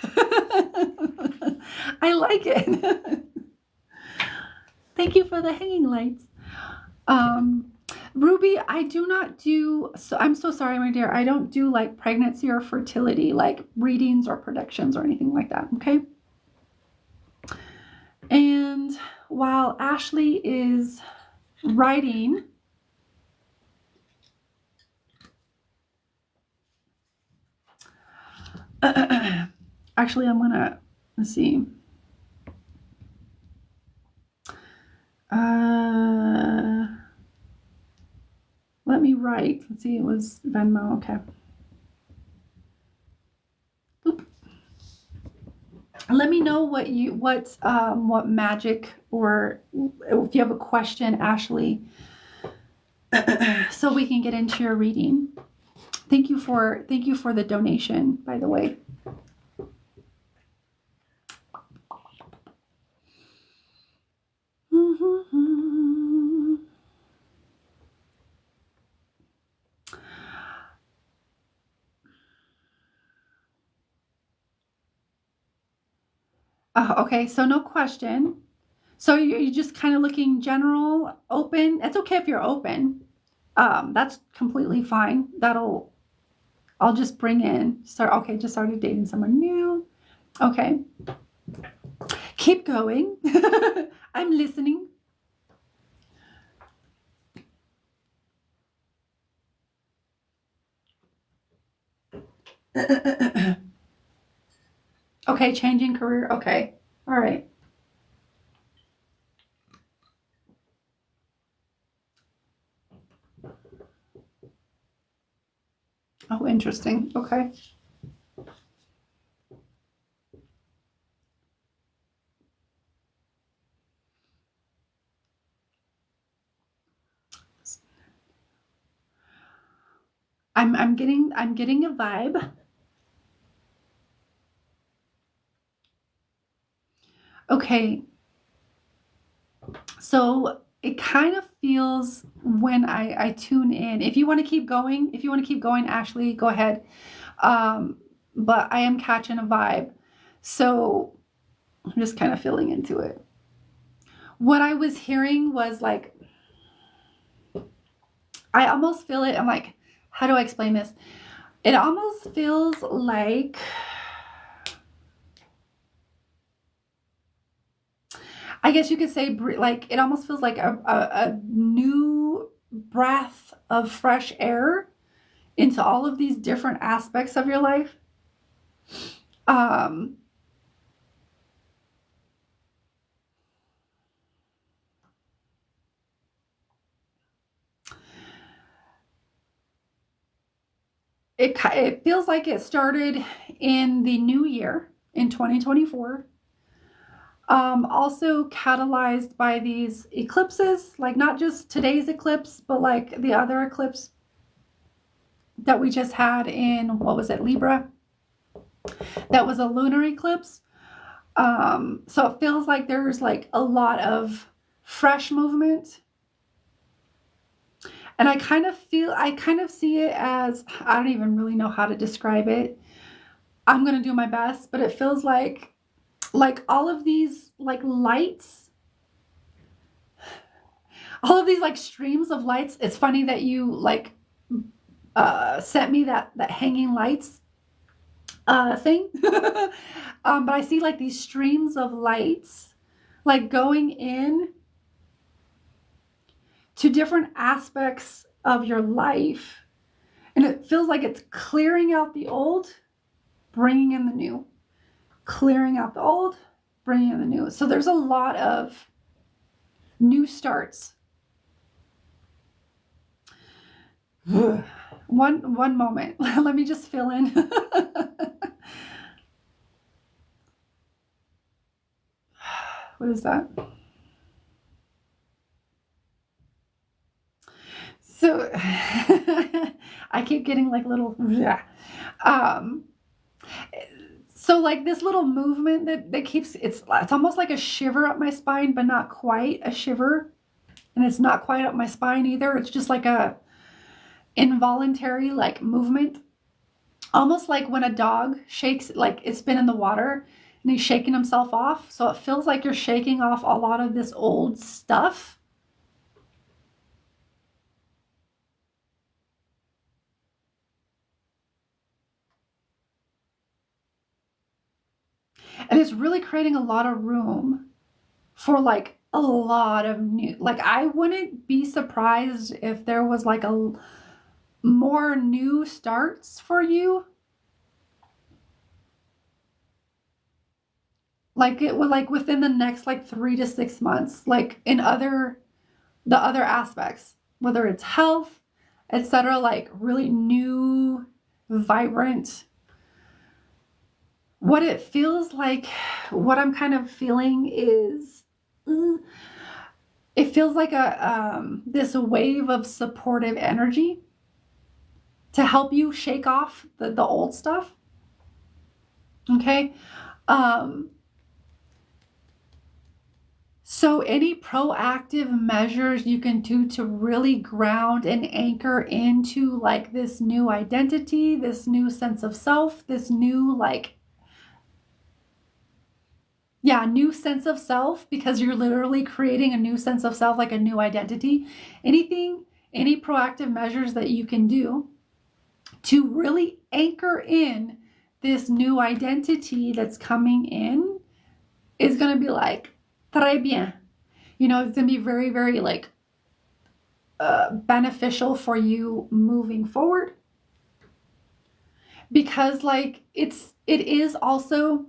Speaker 1: I like it. Thank you for the hanging lights. Ruby, I do not do, so I'm so sorry, my dear. I don't do like pregnancy or fertility, like readings or predictions or anything like that. Okay. And while Ashley is writing, actually, I'm gonna, let's see. Let me write. Let's see, it was Venmo. Okay. Oop. Let me know what magic, or if you have a question, Ashley, so we can get into your reading. Thank you for the donation, by the way. Okay, so no question. So you're just kind of looking general, open. It's okay if you're open. That's completely fine. I'll just bring in, just started dating someone new. Okay. Keep going. I'm listening. Okay, changing career. Okay. All right. Oh, interesting. Okay. I'm getting a vibe. Okay. So it kind of feels when I tune in. If you want to keep going, Ashley, go ahead. But I am catching a vibe. So I'm just kind of feeling into it. What I was hearing was like, I almost feel it. I'm like, how do I explain this? It almost feels like, I guess you could say, like, it almost feels like a new breath of fresh air into all of these different aspects of your life. Um, it feels like it started in the new year in 2024. Also catalyzed by these eclipses, like not just today's eclipse, but like the other eclipse that we just had in, what was it, Libra? That was a lunar eclipse. So it feels like there's like a lot of fresh movement. And I kind of see it as, I don't even really know how to describe it. I'm going to do my best, but it feels like all of these like lights, all of these like streams of lights. It's funny that you like sent me that hanging lights thing. But I see like these streams of lights like going in to different aspects of your life. And it feels like it's clearing out the old, bringing in the new. Clearing out the old, bringing in the new. So there's a lot of new starts. One moment. Let me just fill in. What is that? So I keep getting like little So like this little movement that keeps, it's almost like a shiver up my spine, but not quite a shiver. And it's not quite up my spine either. It's just like a involuntary like movement. Almost like when a dog shakes, like it's been in the water and he's shaking himself off. So it feels like you're shaking off a lot of this old stuff. And it's really creating a lot of room for like a lot of new, like I wouldn't be surprised if there was like a more new starts for you. Like it would, like within the next like 3 to 6 months, like in the other aspects, whether it's health, etc., like really new, vibrant. What it feels like, what I'm kind of feeling is, it feels like a this wave of supportive energy to help you shake off the old stuff. Okay. So any proactive measures you can do to really ground and anchor into like this new identity, this new sense of self, this new like, yeah, new sense of self, because you're literally creating a new sense of self, like a new identity. Any proactive measures that you can do to really anchor in this new identity that's coming in is going to be like, très bien. You know, it's going to be very, very like beneficial for you moving forward. Because like it is also,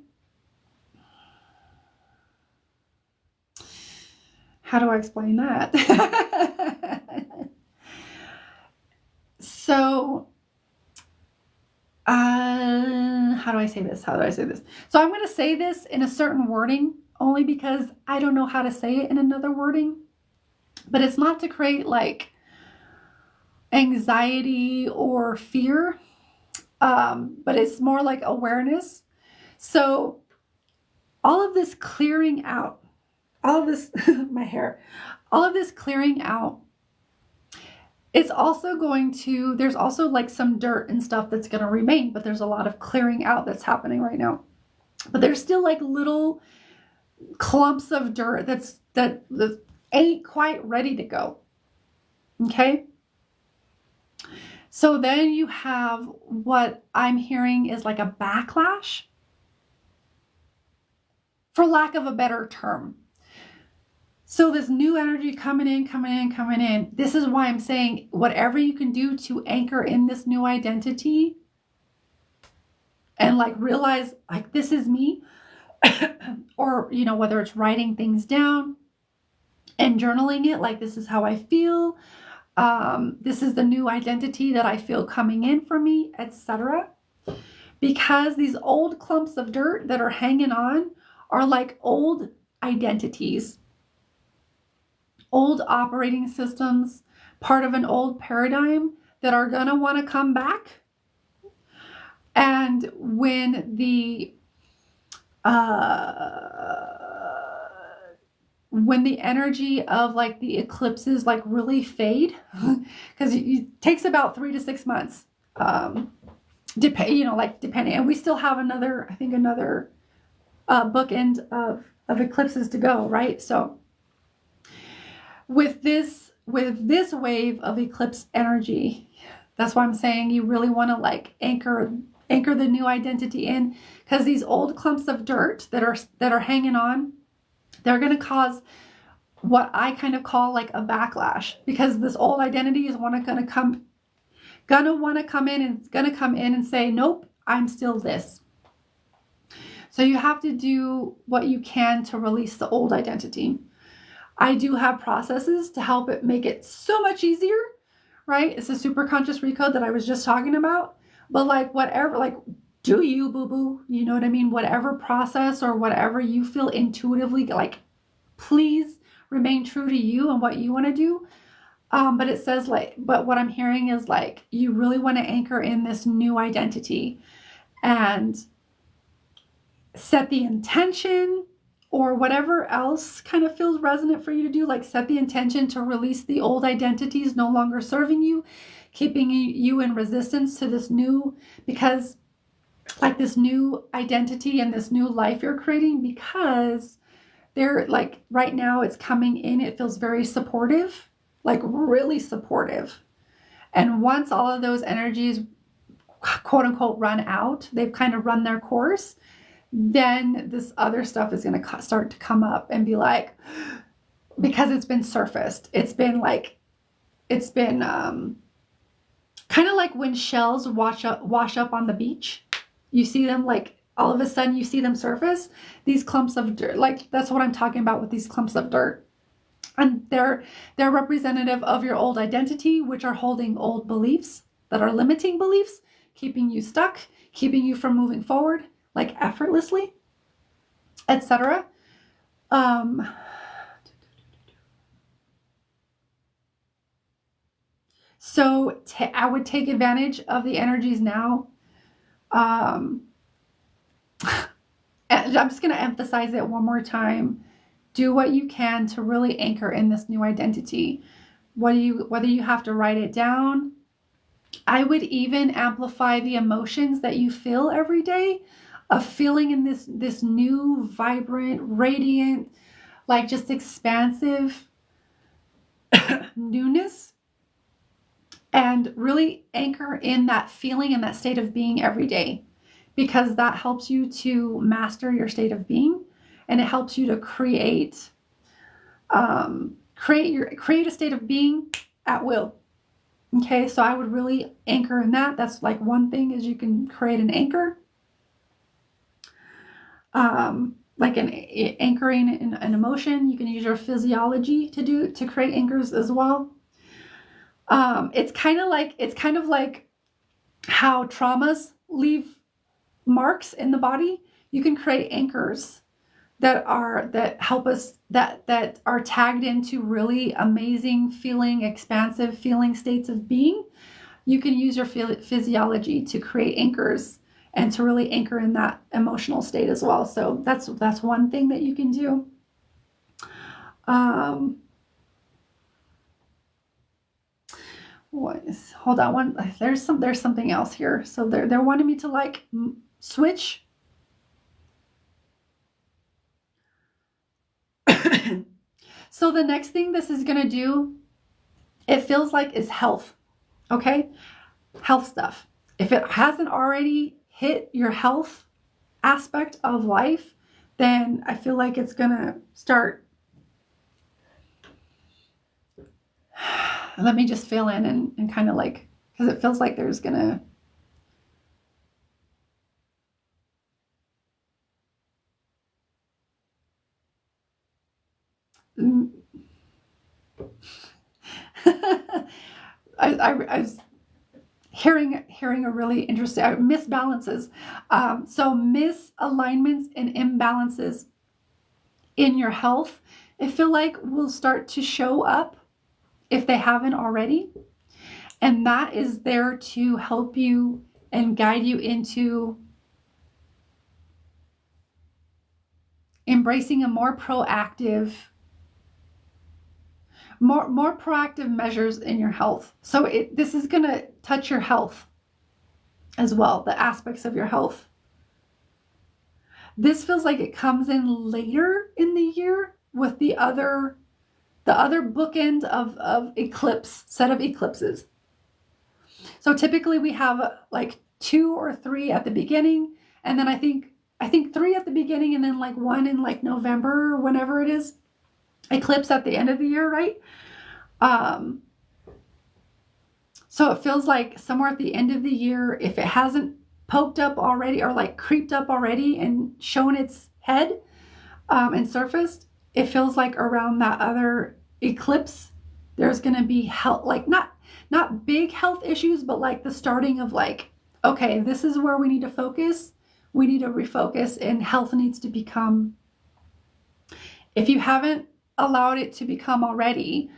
Speaker 1: how do I explain that? So, how do I say this? How do I say this? So I'm going to say this in a certain wording only because I don't know how to say it in another wording. But it's not to create like anxiety or fear, but it's more like awareness. So all of this clearing out, all of this, my hair, all of this clearing out, it's also going to, there's also like some dirt and stuff that's going to remain, but there's a lot of clearing out that's happening right now. But there's still like little clumps of dirt that ain't quite ready to go. Okay. So then you have what I'm hearing is like a backlash, for lack of a better term. So this new energy coming in. This is why I'm saying whatever you can do to anchor in this new identity and like realize like this is me, or, you know, whether it's writing things down and journaling it, like this is how I feel. This is the new identity that I feel coming in for me, etc. Because these old clumps of dirt that are hanging on are like old identities, old operating systems, part of an old paradigm that are going to want to come back. And when the energy of like the eclipses like really fade, because it takes about 3 to 6 months, depending, and we still have another bookend of eclipses to go, right? So with this wave of eclipse energy, that's why I'm saying you really want to like anchor the new identity in, because these old clumps of dirt that are hanging on, they're going to cause what I kind of call like a backlash, because this old identity is going to come in, and it's going to come in and say, nope, I'm still this. So you have to do what you can to release the old identity. I do have processes to help it make it so much easier, right? It's a super conscious recode that I was just talking about. But like whatever, like do you, boo-boo, you know what I mean? Whatever process or whatever you feel intuitively, like please remain true to you and what you want to do. But it says like, but what I'm hearing is like, you really want to anchor in this new identity and set the intention, or whatever else kind of feels resonant for you to do. Like set the intention to release the old identities no longer serving you, keeping you in resistance to this new, because like this new identity and this new life you're creating, because they're like right now it's coming in, it feels very supportive, like really supportive. And once all of those energies, quote unquote, run out, they've kind of run their course, then this other stuff is going to start to come up and be like, because it's been surfaced. It's been kind of like when shells wash up on the beach. You see them, like all of a sudden you see them surface, these clumps of dirt. Like that's what I'm talking about with these clumps of dirt. And they're representative of your old identity, which are holding old beliefs that are limiting beliefs, keeping you stuck, keeping you from moving forward, like effortlessly, etc. So I would take advantage of the energies now. And I'm just going to emphasize it one more time. Do what you can to really anchor in this new identity. Whether you have to write it down, I would even amplify the emotions that you feel every day of feeling in this new, vibrant, radiant, like just expansive newness, and really anchor in that feeling and that state of being every day, because that helps you to master your state of being, and it helps you to create a state of being at will. Okay, so I would really anchor in that. That's like one thing, is you can create an anchor. Like anchoring in an emotion. You can use your physiology to create anchors as well. It's kind of like how traumas leave marks in the body. You can create anchors that help us, that are tagged into really amazing feeling, expansive feeling states of being. You can use your physiology to create anchors and to really anchor in that emotional state as well. So that's one thing that you can do. Hold on, there's something else here. So they're wanting me to like switch. So the next thing this is going to do, it feels like, is health. Okay? Health stuff. If it hasn't already hit your health aspect of life, then I feel like it's going to start. Let me just fill in and kind of like, because it feels like there's going to. I was hearing a really interesting misbalances. So misalignments and imbalances in your health, I feel like will start to show up if they haven't already. And that is there to help you and guide you into embracing a more proactive measures in your health. So this is going to touch your health as well, the aspects of your health. This feels like it comes in later in the year with the other bookend of set of eclipses. So typically we have like 2 or 3 at the beginning, and then I think 3 at the beginning, and then like 1 in like November, or whenever it is, eclipse at the end of the year, right? So it feels like somewhere at the end of the year, if it hasn't poked up already or like creeped up already and shown its head and surfaced, it feels like around that other eclipse, there's going to be health, like not big health issues, but like the starting of like, okay, this is where we need to focus. We need to refocus, and health needs to become, if you haven't allowed it to become already,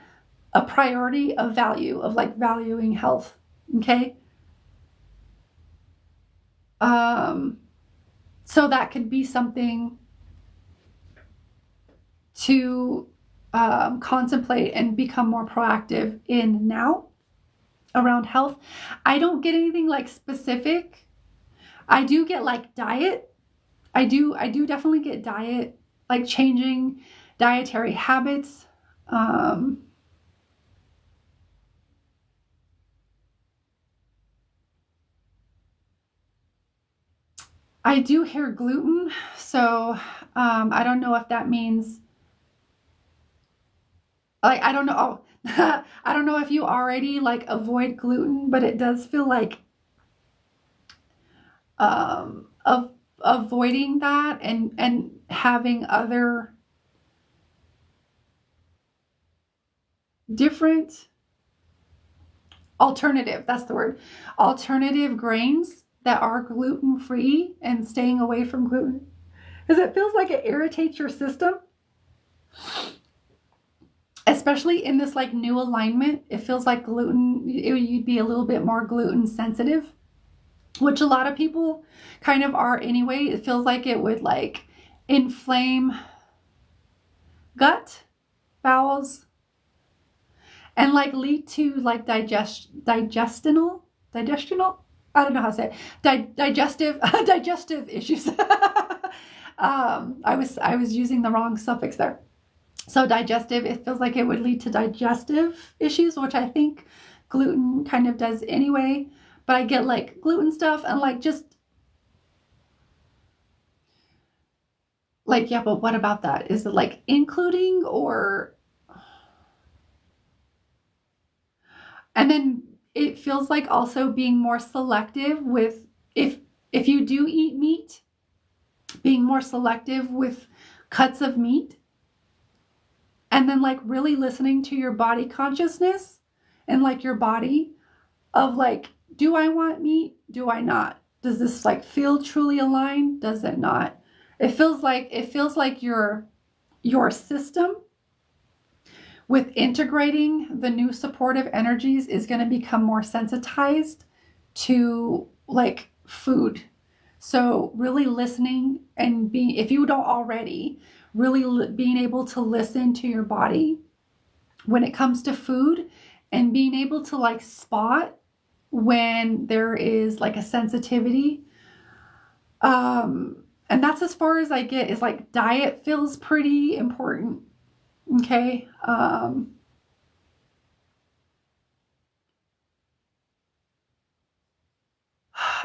Speaker 1: a priority of value, of like valuing health. Okay. So that could be something to contemplate and become more proactive in now around health. I don't get anything like specific. I do get like diet. I do definitely get diet, like changing dietary habits. Um, I do hear gluten, so I don't know if that means like I don't know. Oh, I don't know if you already like avoid gluten, but it does feel like of avoiding that and having other different alternative, that's the word, alternative grains that are gluten free and staying away from gluten, because it feels like it irritates your system, especially in this like new alignment. It feels like you'd be a little bit more gluten sensitive, which a lot of people kind of are anyway. It feels like it would like inflame gut, bowels, and like lead to like digestional. I don't know how to say it. Digestive digestive issues. I was using the wrong suffix there. So digestive, it feels like it would lead to digestive issues, which I think gluten kind of does anyway. But I get like gluten stuff and like just like, yeah, but what about that? Is it like including or, and then it feels like also being more selective with if you do eat meat, being more selective with cuts of meat, and then like really listening to your body consciousness and like your body of like, do I want meat? Do I not? Does this like feel truly aligned? Does it not? It feels like your system with integrating the new supportive energies is going to become more sensitized to like food. So really listening and being, if you don't already, really being able to listen to your body when it comes to food and being able to like spot when there is like a sensitivity. And that's as far as I get, is like diet feels pretty important. Okay.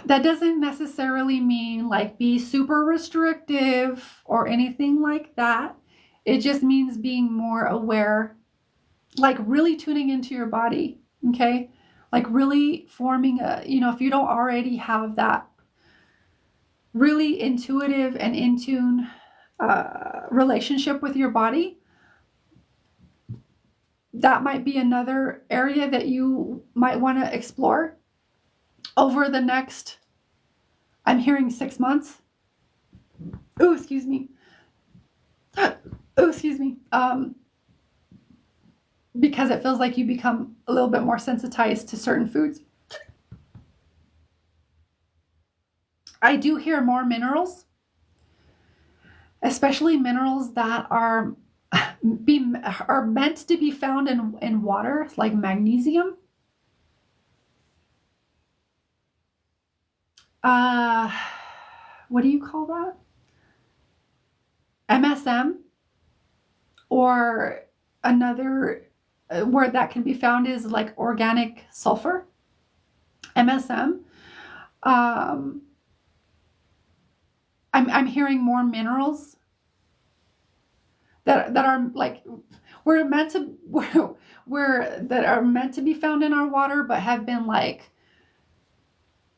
Speaker 1: That doesn't necessarily mean like be super restrictive or anything like that. It just means being more aware, like really tuning into your body. Okay. Like really forming if you don't already have that really intuitive and in tune relationship with your body, that might be another area that you might want to explore over the next, I'm hearing 6 months. Oh, excuse me. Oh, excuse me. Because it feels like you become a little bit more sensitized to certain foods. I do hear more minerals, especially minerals that are meant to be found in water, like magnesium. Uh, what do you call that? MSM, or another word that can be found is like organic sulfur, MSM. Um, I'm hearing more minerals that are like we're meant to we're that are meant to be found in our water, but have been like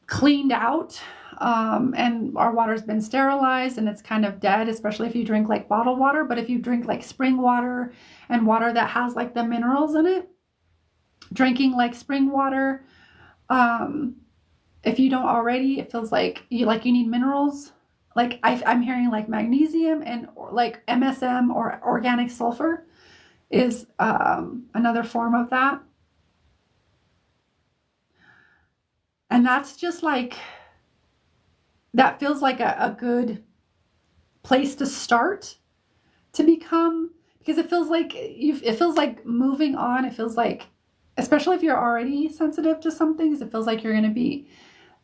Speaker 1: cleaned out, and our water's been sterilized and it's kind of dead, especially if you drink like bottled water. But if you drink like spring water and water that has like the minerals in it, drinking like spring water, um, if you don't already, it feels like you need minerals. Like I'm hearing like magnesium and like MSM or organic sulfur is another form of that. And that's just like that feels like a good place to start to become, because it feels like moving on. It feels like, especially if you're already sensitive to some things, it feels like you're going to be,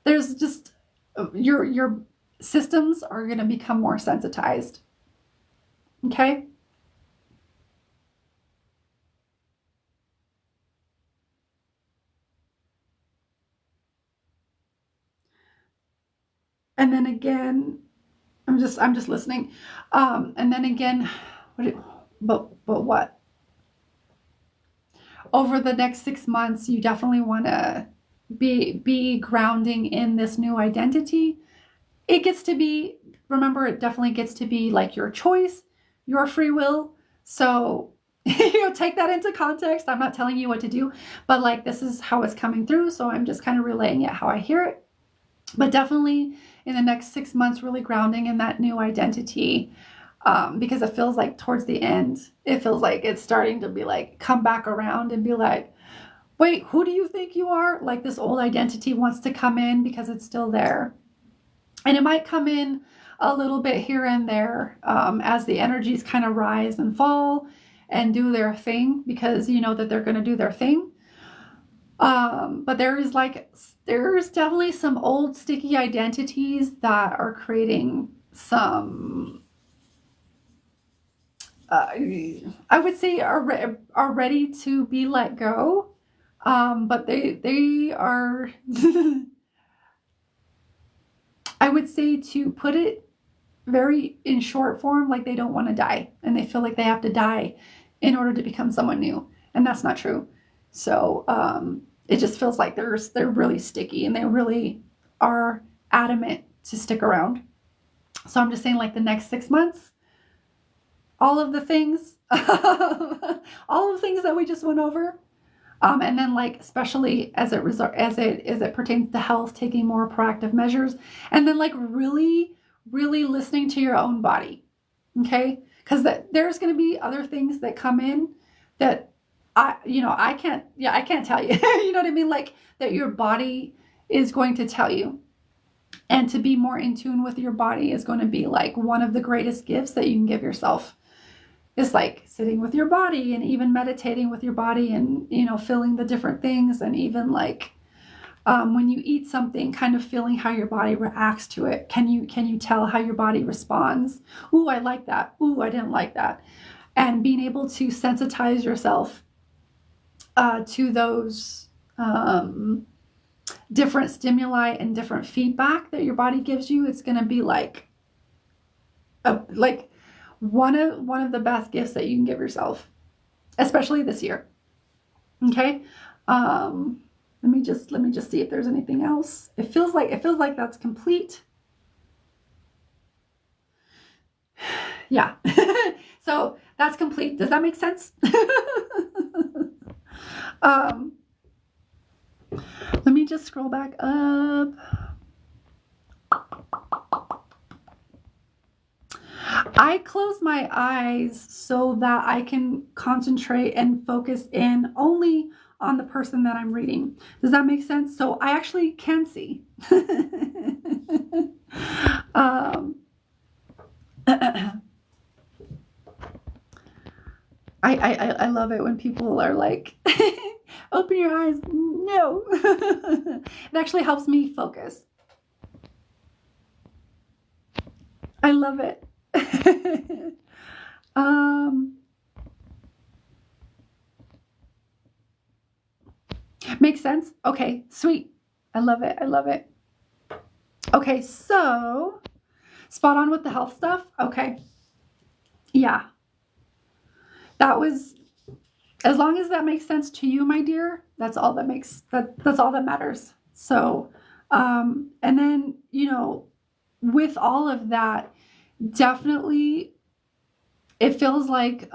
Speaker 1: there's just, your systems are going to become more sensitized. Okay. And then again, I'm just listening. And then again, but what? Over the next 6 months, you definitely want to be grounding in this new identity. It gets to be, remember, it definitely gets to be like your choice, your free will. So take that into context. I'm not telling you what to do, but like, this is how it's coming through. So I'm just kind of relaying it how I hear it. But definitely in the next 6 months, really grounding in that new identity. Because it feels like towards the end, it feels like it's starting to be like, come back around and be like, wait, who do you think you are? Like, this old identity wants to come in because it's still there. And it might come in a little bit here and there, as the energies kind of rise and fall and do their thing, because you know that they're going to do their thing. But there's definitely some old sticky identities that are creating some, I would say, are ready to be let go. But they are I would say, to put it very in short form, like, they don't want to die and they feel like they have to die in order to become someone new. And that's not true. So it just feels like they're really sticky and they really are adamant to stick around. So I'm just saying, like, the next 6 months, all of the things, all of the things that we just went over. And then, like, especially as it pertains to health, taking more proactive measures, and then, like, really, really listening to your own body. Okay, because there's going to be other things that come in that I can't tell you. You know what I mean? Like, that your body is going to tell you, and to be more in tune with your body is going to be like one of the greatest gifts that you can give yourself. Is like sitting with your body and even meditating with your body, and feeling the different things, and even like, when you eat something, kind of feeling how your body reacts to it. Can you tell how your body responds? Ooh, I like that. Ooh, I didn't like that. And being able to sensitize yourself to those different stimuli and different feedback that your body gives you, it's going to be like one of the best gifts that you can give yourself, especially this year. Okay. Let me just see if there's anything else. It feels like that's complete. Yeah. So that's complete. Does that make sense? Let me just scroll back up. I close my eyes so that I can concentrate and focus in only on the person that I'm reading. Does that make sense? So I actually can see. I love it when people are like, open your eyes. No. It actually helps me focus. I love it. Makes sense? Okay, sweet. I love it. I love it. Okay, so spot on with the health stuff. Okay. Yeah. That was, as long as that makes sense to you, my dear, that's all that's all that matters. So, and then, with all of that, definitely it feels like,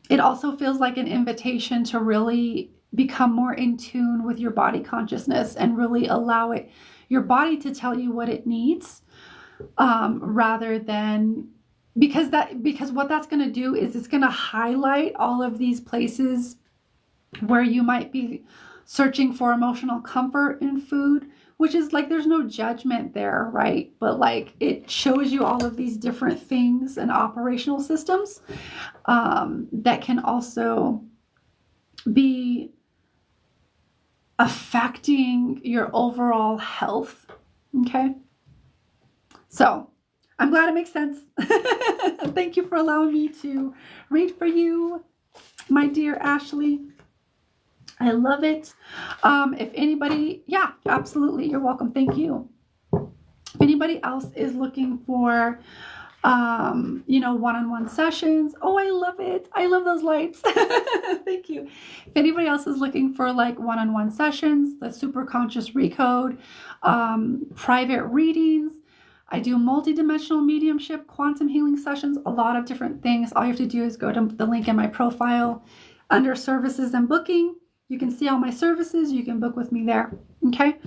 Speaker 1: it also feels like an invitation to really become more in tune with your body consciousness and really allow your body to tell you what it needs, rather than, because what that's going to do is it's going to highlight all of these places where you might be searching for emotional comfort in food, which is like there's no judgment there, right? But like it shows you all of these different things and operational systems that can also be affecting your overall health. Okay. So I'm glad it makes sense. Thank you for allowing me to read for you, my dear Ashley. I love it. If anybody, yeah, absolutely. You're welcome. Thank you. If anybody else is looking for, one-on-one sessions. Oh, I love it. I love those lights. Thank you. If anybody else is looking for like one-on-one sessions, the super conscious recode, private readings, I do multidimensional mediumship, quantum healing sessions, a lot of different things. All you have to do is go to the link in my profile under services and booking. You can see all my services. You can book with me there. Okay.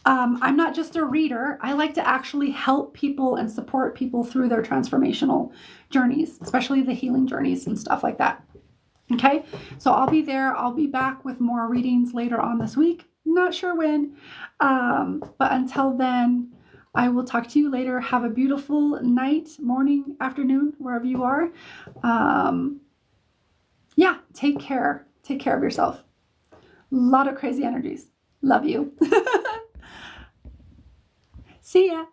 Speaker 1: I'm not just a reader. I like to actually help people and support people through their transformational journeys, especially the healing journeys and stuff like that. Okay. So I'll be there. I'll be back with more readings later on this week. Not sure when. But until then, I will talk to you later. Have a beautiful night, morning, afternoon, wherever you are. Take care. Take care of yourself. A lot of crazy energies. Love you. See ya.